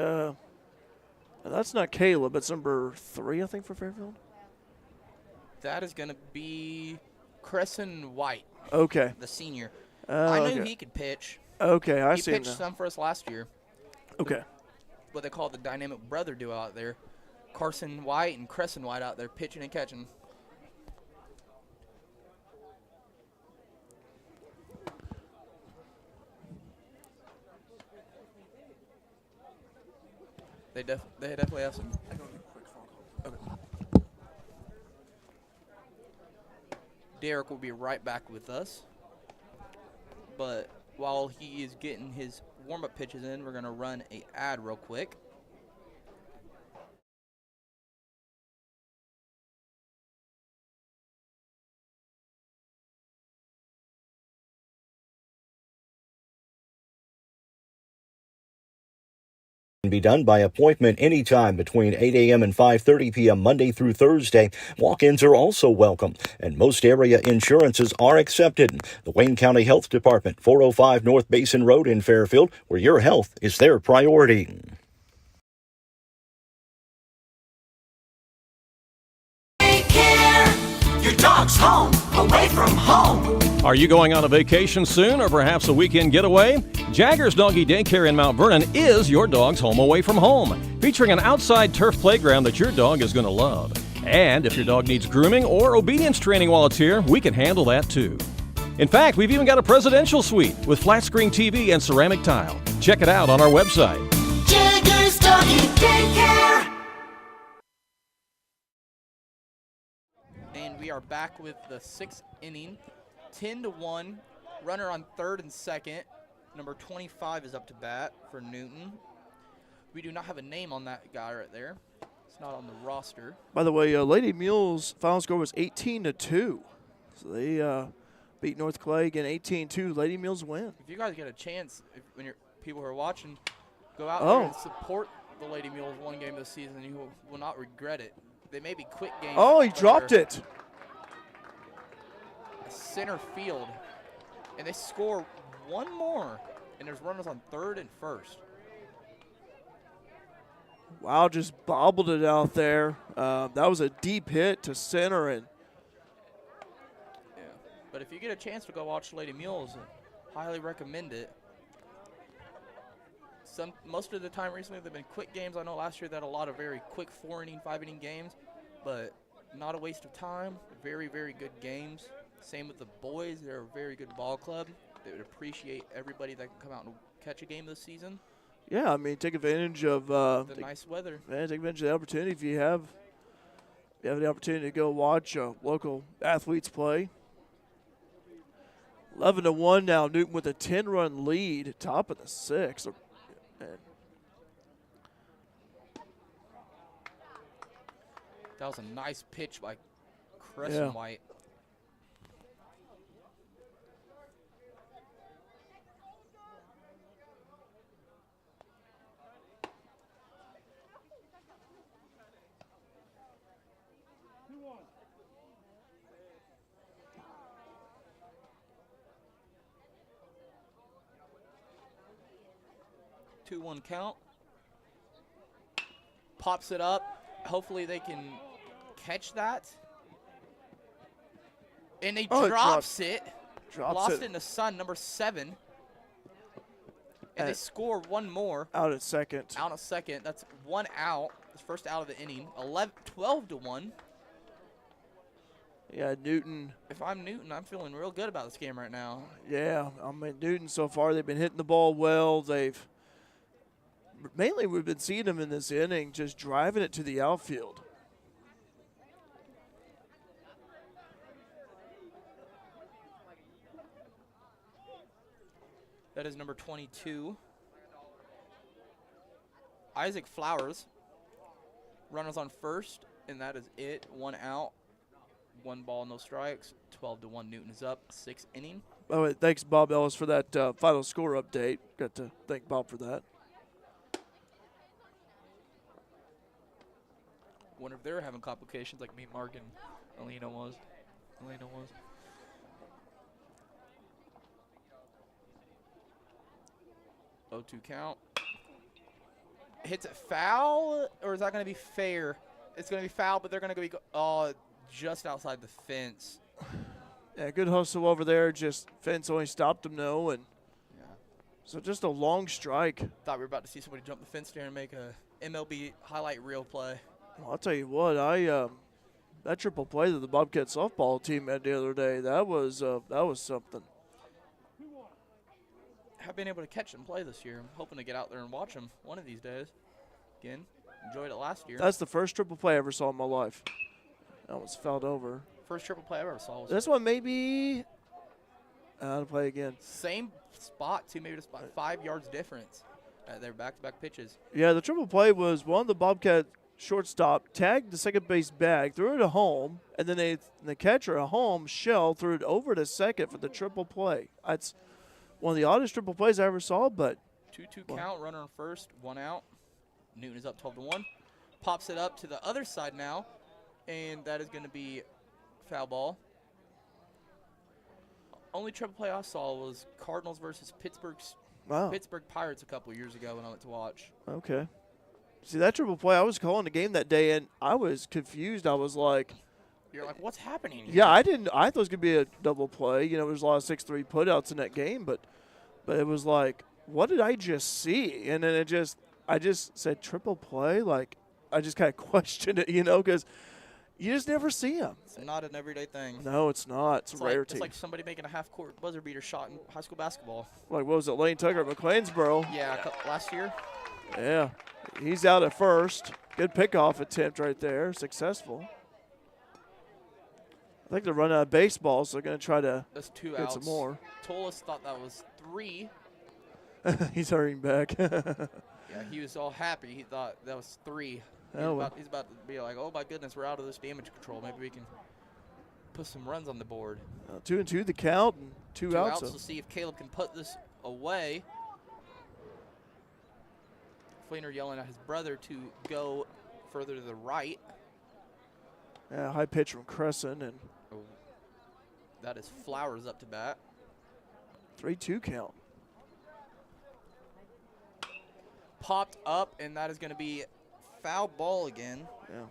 that's not Caleb. It's number 3, I think, for Fairfield. That is going to be Crescent White, Okay. the senior. Oh, I knew okay. he could pitch. Okay, I He see. pitched Now. some for us last year. Okay. What they call the dynamic brother duo out there. Carson White and Crescent White out there pitching and catching. They definitely have some. Derek will be right back with us. But while he is getting his warm-up pitches in, we're going to run an ad real quick. Can be done by appointment anytime between 8 a.m. and 5:30 p.m. Monday through Thursday. Walk-ins are also welcome, and most area insurances are accepted. The Wayne County Health Department, 405 North Basin Road in Fairfield, where your health is their priority. Take care. Your dog's home, away from home. Are you going on a vacation soon or perhaps a weekend getaway? Jagger's Doggy Daycare in Mount Vernon is your dog's home away from home, featuring an outside turf playground that your dog is going to love. And if your dog needs grooming or obedience training while it's here, we can handle that too. In fact, we've even got a presidential suite with flat screen TV and ceramic tile. Check it out on our website. Jagger's Doggy Daycare. And we are back with the 6th inning. 10-1. Runner on third and second. Number 25 is up to bat for Newton. We do not have a name on that guy right there. It's not on the roster. By the way, Lady Mules' final score was 18-2. So they beat North Clay again 18-2. Lady Mules win. If you guys get a chance, when you're people who are watching, go out there and support the Lady Mules one game this season. You will not regret it. They may be quick games. Oh, he dropped it. Center field, and they score one more, and there's runners on third and first. Wow, just bobbled it out there. That was a deep hit to center, and yeah. But if you get a chance to go watch Lady Mules, I highly recommend it. Most of the time recently they've been quick games. I know last year they had a lot of very quick 4-inning, 5-inning games, but not a waste of time. Very, very good games. Same with the boys. They're a very good ball club. They would appreciate everybody that can come out and catch a game this season. yeah, I mean, take advantage of The nice weather. take advantage of the opportunity if you have the opportunity to go watch local athletes play. 11-1 now. Newton with a 10-run lead, top of the 6th. And That was a nice pitch by Crescent White. Two-one count. Pops it up. Hopefully they can catch that. And he drops it. Lost it in the sun, number 7. And they score one more. out at second. Out of second. That's one out. It's first out of the inning. 12-1. Yeah, Newton. If I'm Newton, I'm feeling real good about this game right now. Yeah, I mean, Newton so far, they've been hitting the ball well. Mainly we've been seeing them in this inning just driving it to the outfield. That is number 22. Isaac Flowers. Runners on first, and that is it. One out. 1 ball, no strikes. 12-1. Newton is up. 6th inning. By the way, thanks, Bob Ellis, for that final score update. Got to thank Bob for that. Wonder if they're having complications like me, Mark, and Alina was. 0-2 count. Hits it foul, or is that going to be fair? It's going to be foul, but they're going to go. just outside the fence. Yeah, good hustle over there. Just fence only stopped him, though. And Yeah. so just a long strike. Thought we were about to see somebody jump the fence there and make a MLB highlight reel play. Well, I'll tell you what, that triple play that the Bobcat softball team had the other day, that was something. Have been able to catch and play this year. I'm hoping to get out there and watch them one of these days. Again, enjoyed it last year. That's the first triple play I ever saw in my life. That was fouled over. First triple play I ever saw. Was This one maybe. I'll play again. same spot, too, maybe just about 5 yards difference. They're back-to-back pitches. Yeah, the triple play was one of the Bobcat shortstop tagged the second base bag, threw it to home, and then the catcher at home, Shell, threw it over to second for the triple play. That's one of the oddest triple plays I ever saw, but 2-2 count, runner on first, 1 out. Newton is up 12-1. Pops it up to the other side now, and that is going to be foul ball. Only triple play I saw was Cardinals versus Pittsburgh Pirates a couple years ago when I went to watch. Okay. See, that triple play, I was calling the game that day, and I was confused. I was like, You're like, what's happening here? yeah, I thought it was going to be a double play. You know, there's a lot of 6-3 putouts in that game, but it was like, what did I just see? And then I just said triple play. Like, I just kind of questioned it, you know, because you just never see them. It's not an everyday thing. No, it's not. It's a rarity. It's like somebody making a half-court buzzer beater shot in high school basketball. Like, what was it, Lane Tucker at McLeansboro? Yeah, last year. Yeah. He's out at first. Good pickoff attempt right there. Successful. I think they're running out of baseball, so they're going to try to That's 2 get outs. some more. Tolis thought that was 3. He's hurrying back. Yeah, he was all happy. He thought that was 3. He's about to be like, oh, my goodness, we're out of this damage control. Maybe we can put some runs on the board. 2-2 the count and two outs. We'll see if Caleb can put this away. Fleener yelling at his brother to go further to the right. Yeah, high pitch from Crescent, and that is Flowers up to bat. 3-2 count. Popped up, and that is going to be foul ball again. Yeah.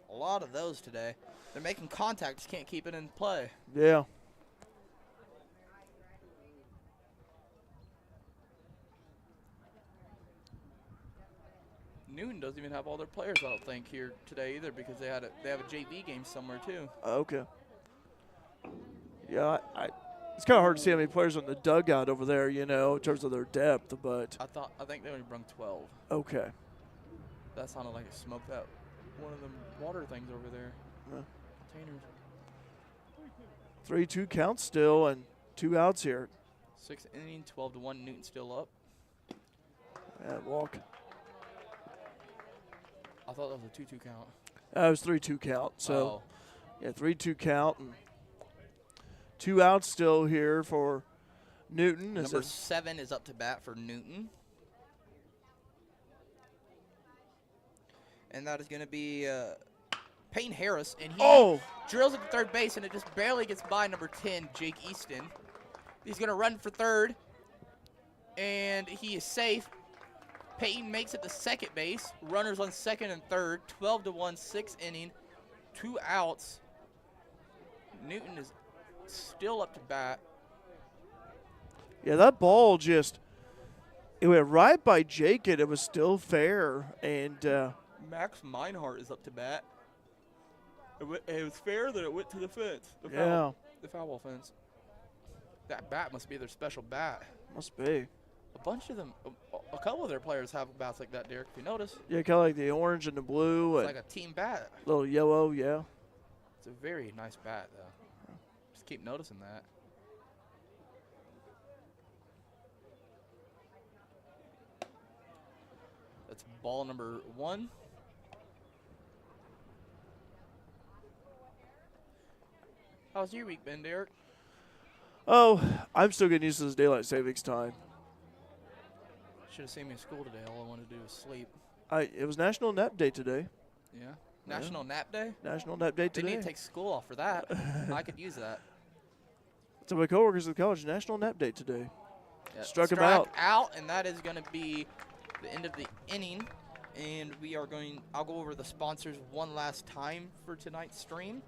A lot of those today. They're making contact, just can't keep it in play. Yeah. Newton doesn't even have all their players, I don't think, here today either, because they have a JV game somewhere too. Okay. Yeah, it's kind of hard to see how many players are in the dugout over there, you know, in terms of their depth, but. I think they only brung 12. Okay. That sounded like it smoked out one of them water things over there. Yeah. Containers. 3-2 count still, and 2 outs here. 6th inning, 12-1. Newton still up. Yeah, walk. I thought that was a 2-2 count. That was 3-2 count. So, yeah, 3-2 count, and 2 outs still here for Newton. Number 7 is up to bat for Newton. And that is going to be Payne Harris. And he drills at the third base, and it just barely gets by number 10, Jake Easton. He's going to run for third, and he is safe. Payton makes it to second base. Runners on second and third. 12-1, 6th inning. 2 outs. Newton is still up to bat. Yeah, that ball it went right by Jake, and it was still fair. And Max Meinhardt is up to bat. It was fair that it went to the fence. The foul ball fence. That bat must be their special bat. Must be. A bunch of them, a couple of their players have bats like that, Derek, if you notice. Yeah, kind of like the orange and the blue. It's like a team bat. Little yellow, yeah. It's a very nice bat, though. Just keep noticing that. That's ball number 1. How's your week been, Derek? Oh, I'm still getting used to this daylight savings time. Should have seen me in school today. All I wanted to do was sleep. It was National Nap Day today. Yeah. National Nap Day? National Nap Day today. They need to take school off for that. I could use that. So my coworkers at the college, National Nap Day today. Yeah, Struck him out. And that is going to be the end of the inning. and I'll go over the sponsors one last time for tonight's stream.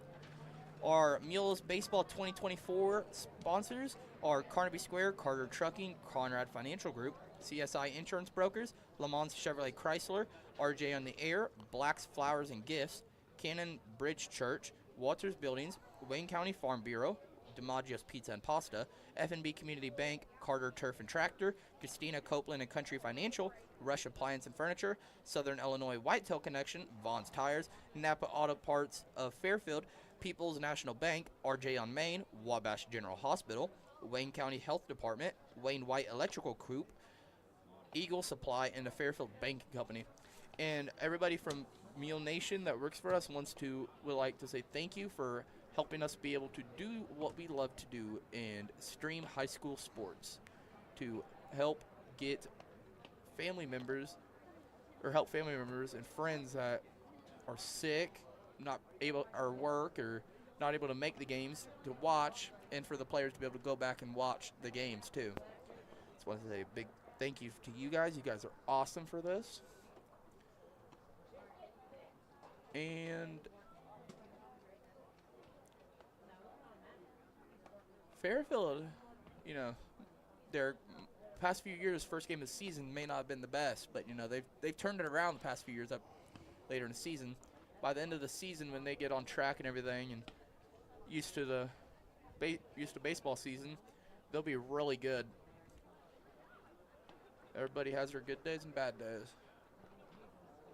Our Mules Baseball 2024 sponsors are Carnaby Square, Carter Trucking, Conrad Financial Group, CSI Insurance Brokers, Le Mans Chevrolet Chrysler, RJ on the Air, Black's Flowers and Gifts, Cannon Bridge Church, Walters Buildings, Wayne County Farm Bureau, DiMaggio's Pizza and Pasta, F&B Community Bank, Carter Turf and Tractor, Christina Copeland and Country Financial, Rush Appliance and Furniture, Southern Illinois Whitetail Connection, Vaughn's Tires, Napa Auto Parts of Fairfield, People's National Bank, RJ on Main, Wabash General Hospital, Wayne County Health Department, Wayne White Electrical Group, Eagle Supply, and the Fairfield Banking Company. And everybody from Mule Nation that works for us would like to say thank you for helping us be able to do what we love to do and stream high school sports to help get family members and friends that are sick, not able or work or not able to make the games to watch, and for the players to be able to go back and watch the games too. Just want to say a big thank you to you guys. You guys are awesome for this. And Fairfield, their past few years, first game of the season may not have been the best, but they've turned it around the past few years up later in the season. By the end of the season, when they get on track and everything and used to baseball season, they'll be really good. Everybody has their good days and bad days.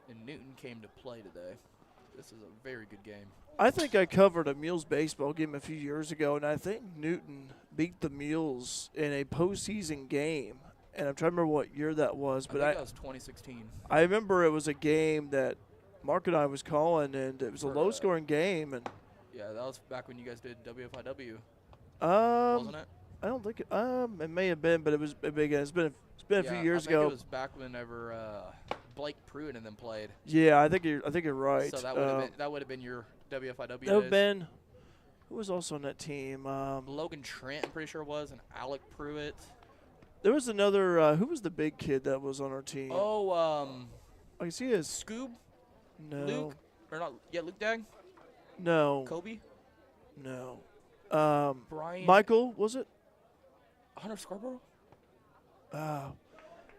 And Newton came to play today. This is a very good game. I think I covered a Mules baseball game a few years ago, and I think Newton beat the Mules in a postseason game. And I'm trying to remember what year that was. But I think that was 2016. I remember it was a game that Mark and I was calling, and it was a low-scoring game. And yeah, that was back when you guys did WFIW, wasn't it? I don't think it may have been, but it was big. It's been a few years ago. ago. It was back whenever Blake Pruitt and them played. Yeah, I think you're right. So that would have been your WFIW. That would have been. Who was also on that team? Logan Trent, I'm pretty sure was, and Alec Pruitt. There was another. Who was the big kid that was on our team? Oh, I can see his. Scoob. No. Luke, or not? Yeah, Luke Dag. No. Kobe. No. Brian. Michael, was it? Hunter Scarborough.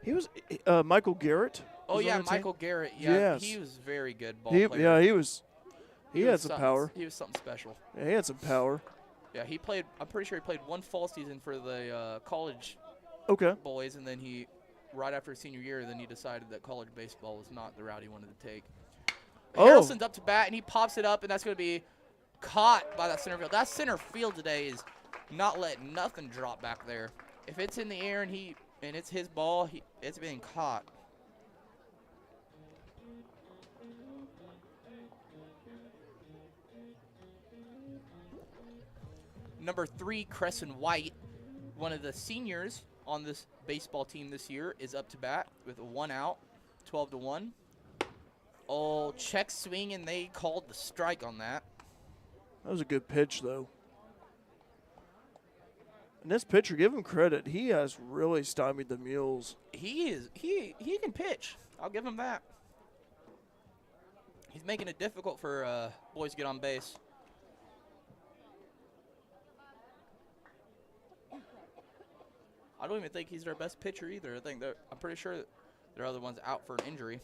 He was Michael Garrett. Oh yeah, Michael Garrett. Yeah, yes. He was very good ball player. Yeah, he was. He had some power. He was something special. Yeah, he had some power. Yeah, he played. I'm pretty sure he played one fall season for the college boys, and then right after his senior year, then he decided that college baseball was not the route he wanted to take. Harrelson's up to bat, and he pops it up, and that's going to be caught by that center field. That center field today is not letting nothing drop back there. If it's in the air and it's his ball, it's being caught. Number 3, Crescent White, one of the seniors on this baseball team this year, is up to bat with 1 out, 12-1. Oh, check swing, and they called the strike on that. That was a good pitch, though. And this pitcher, give him credit. He has really stymied the Mules. He can pitch. I'll give him that. He's making it difficult for boys to get on base. I don't even think he's their best pitcher either. I'm pretty sure there are other ones out for an injury.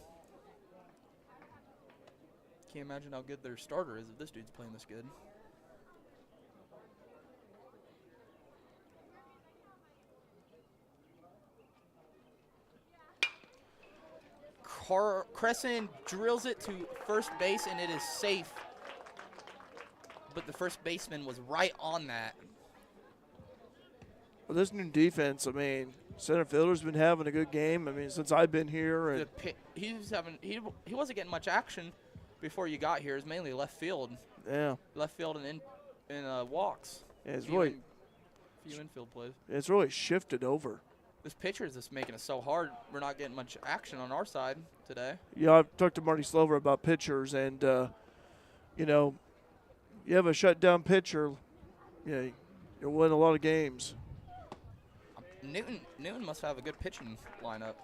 Can't imagine how good their starter is if this dude's playing this good. Crescent drills it to first base, and it is safe. But the first baseman was right on that. Well, this new defense, I mean, center fielder's been having a good game. I mean, since I've been here, and he wasn't getting much action before you got here. It was mainly left field. Yeah. Left field and walks. Yeah, it's few infield plays. It's really shifted over. This pitcher is just making it so hard. We're not getting much action on our side today. Yeah, I've talked to Marty Slover about pitchers, and you have a shutdown pitcher, you'll win a lot of games. Newton must have a good pitching lineup.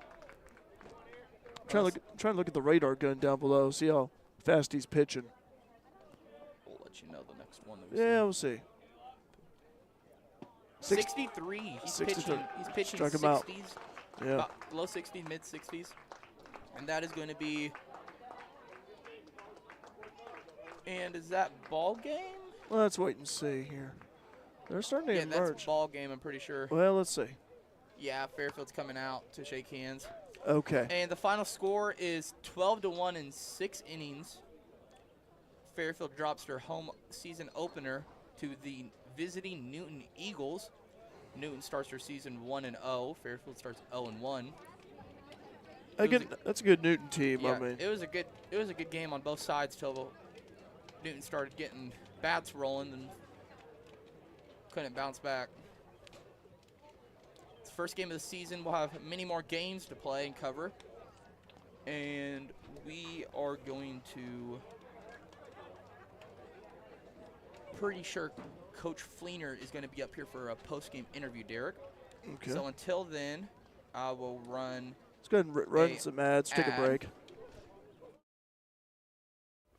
Trying to look at the radar gun down below. See how fast he's pitching. We'll let you know the next one. Yeah, we'll see. 63. He's pitching. He's pitching Struck him 60s. out. Yeah. About low 60s, mid 60s, and that is going to be. And is that ball game? Well, let's wait and see here. They're starting to Yeah, emerge. that's ball game. I'm pretty sure. Well, let's see. Yeah, Fairfield's coming out to shake hands. Okay. And the final score is 12-1 in 6 innings. Fairfield drops their home season opener to the visiting Newton Eagles. Newton starts their season 1-0. Fairfield starts 0-1. That's a good Newton team. Yeah, I mean, it was a good game on both sides till Newton started getting bats rolling and couldn't bounce back. It's the first game of the season. We'll have many more games to play and cover. And we are going to, pretty sure Coach Fleener is going to be up here for a post-game interview, Derek. okay. So until then, I will run. Let's go ahead and run some ads, take a ad. break.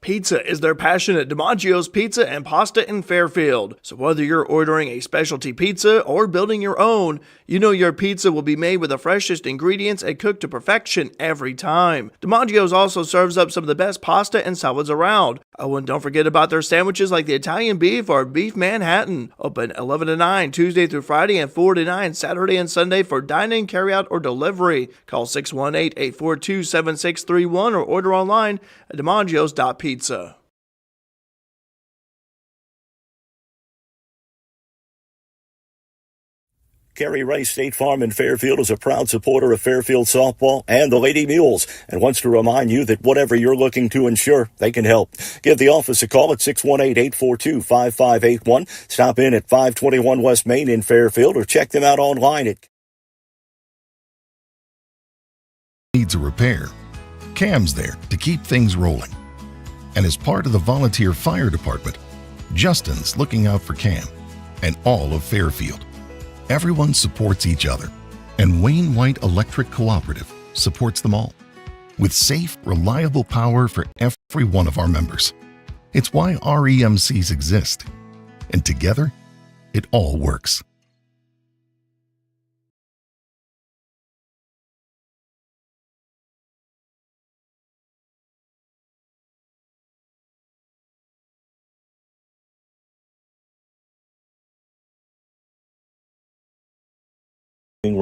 Pizza is their passion at DiMaggio's Pizza and Pasta in Fairfield. So whether you're ordering a specialty pizza or building your own, you know your pizza will be made with the freshest ingredients and cooked to perfection every time. DiMaggio's also serves up some of the best pasta and salads around. Oh, and don't forget about their sandwiches like the Italian beef or beef Manhattan. Open 11 to 9 Tuesday through Friday and 4 to 9 Saturday and Sunday for dine-in, carry-out, or delivery. Call 618-842-7631 or order online at DiMaggio's.pizza. Kerry Rice State Farm in Fairfield is a proud supporter of Fairfield softball and the Lady Mules and wants to remind you that whatever you're looking to insure, they can help. Give the office a call at 618-842-5581. Stop in at 521 West Main in Fairfield or check them out online at needs a repair. Cam's there to keep things rolling. And as part of the volunteer fire department, Justin's looking out for Cam and all of Fairfield. Everyone supports each other, and Wayne White Electric Cooperative supports them all, with safe, reliable power for every one of our members. It's why REMCs exist, and together, it all works.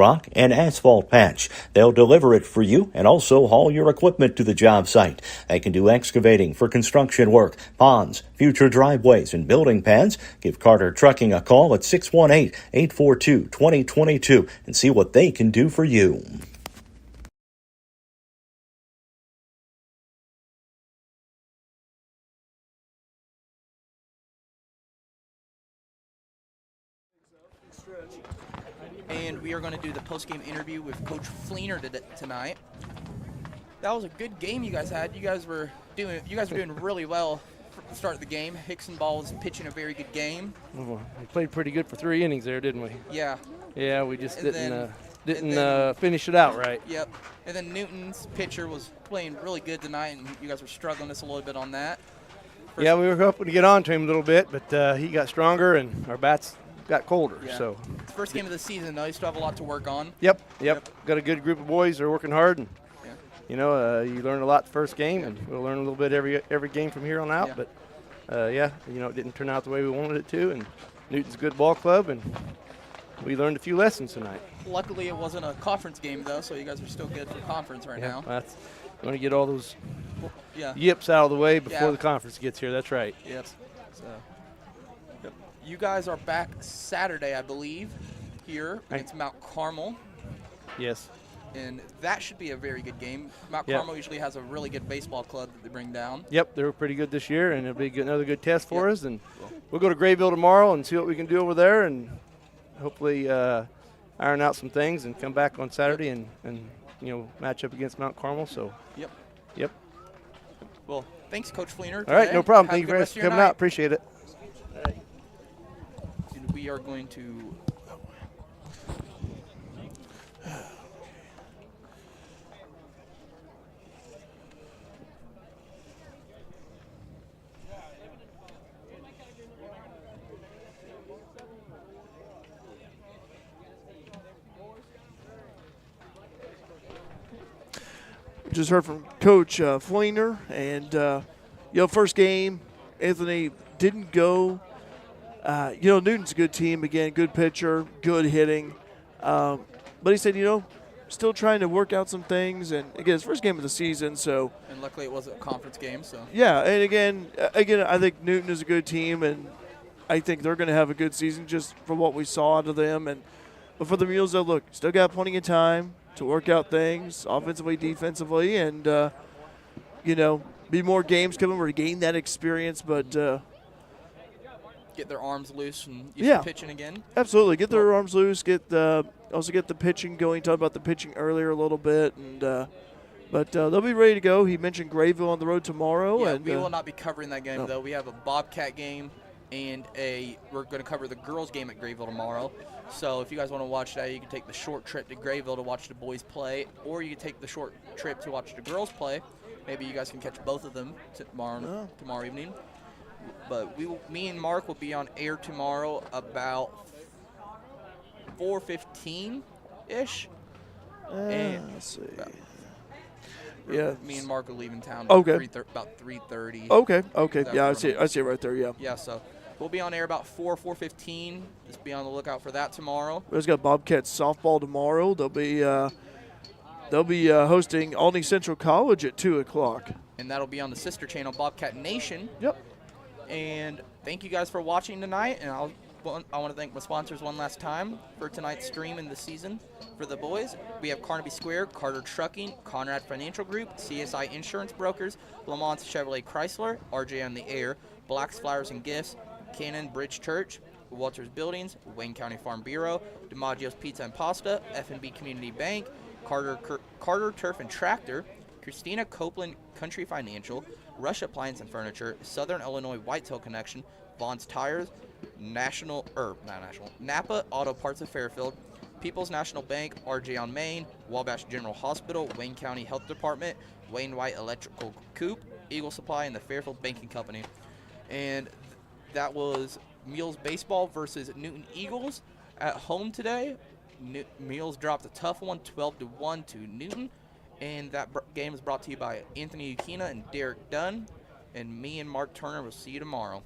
rock and asphalt patch. They'll deliver it for you and also haul your equipment to the job site. They can do excavating for construction work, ponds, future driveways, and building pads. Give Carter Trucking a call at 618-842-2022 and see what they can do for you. And we are going to do the post-game interview with Coach Fleener tonight. That was a good game you guys had. You guys were doing really well from the start of the game. Hickson Ball was pitching a very good game. Well, we played pretty good for 3 innings there, didn't we? Yeah. Yeah, we just didn't finish it out right. Yep. And then Newton's pitcher was playing really good tonight, and you guys were struggling us a little bit on that. Yeah, we were hoping to get on to him a little bit, but he got stronger and our bats got colder. Yeah. So it's the first game of the season, though. You still have a lot to work on. Yep. Got a good group of boys. They're working hard, and you learn a lot the first game, and we'll learn a little bit every game from here on out. Yeah. But it didn't turn out the way we wanted it to, and Newton's a good ball club, and we learned a few lessons tonight. Luckily, it wasn't a conference game, though, so you guys are still good for conference right now. That's going to get all those Yeah. yips out of the way before Yeah. the conference gets here. That's right. Yep. So, you guys are back Saturday, I believe, here against Mount Carmel. Yes. And that should be a very good game. Mount Carmel usually has a really good baseball club that they bring down. Yep, they were pretty good this year, and it'll be another good test for us. And we'll go to Grayville tomorrow and see what we can do over there, and hopefully iron out some things and come back on Saturday and match up against Mount Carmel. So. Yep. Well, thanks, Coach Fleener. All right, no problem. Have Thank you a good very much rest for of your coming out. night. Appreciate it. And we are going to just heard from Coach Fleener, and first game, Anthony didn't go. Newton's a good team again, good pitcher, good hitting, but he said, still trying to work out some things, and again, his first game of the season, so. And luckily, it wasn't a conference game, so. Yeah, and again, I think Newton is a good team, and I think they're going to have a good season just from what we saw out of them. But for the Mules, though, look, still got plenty of time to work out things offensively, defensively, and be more games coming where to gain that experience, but. Get their arms loose and use pitching again. Absolutely, get their arms loose. Also get the pitching going. Talked about the pitching earlier a little bit, but they'll be ready to go. He mentioned Grayville on the road tomorrow. Yeah, and we will not be covering that game though. We have a Bobcat game, and we're going to cover the girls' game at Grayville tomorrow. So if you guys want to watch that, you can take the short trip to Grayville to watch the boys play, or you can take the short trip to watch the girls play. Maybe you guys can catch both of them tomorrow evening. But me and Mark will be on air tomorrow about 4:15-ish. Let's see. Yeah. Me and Mark will leave in town about 3:30. Okay. Yeah, I see it right there, yeah. Yeah, so we'll be on air about 4:15. Just be on the lookout for that tomorrow. We've got Bobcats softball tomorrow. They'll be hosting Albany Central College at 2 o'clock. And that'll be on the sister channel, Bobcat Nation. Yep. And thank you guys for watching tonight. And I want to thank my sponsors one last time for tonight's stream in the season for the boys. We have Carnaby Square, Carter Trucking, Conrad Financial Group, CSI Insurance Brokers, Lamont Chevrolet Chrysler, RJ on the Air, Black's Flowers and Gifts, Cannon Bridge Church, Walters Buildings, Wayne County Farm Bureau, DiMaggio's Pizza and Pasta, F&B Community Bank, Carter Turf and Tractor, Christina Copeland Country Financial, Rush Appliance and Furniture, Southern Illinois Whitetail Connection, Vaughn's Tires, Napa Auto Parts of Fairfield, People's National Bank, RJ on Main, Wabash General Hospital, Wayne County Health Department, Wayne White Electrical Coop, Eagle Supply, and the Fairfield Banking Company. And that was Mules Baseball versus Newton Eagles at home today. Mules dropped a tough one, 12-1 to Newton. And that game is brought to you by Anthony Ukina and Derek Dunn. And me and Mark Turner will see you tomorrow.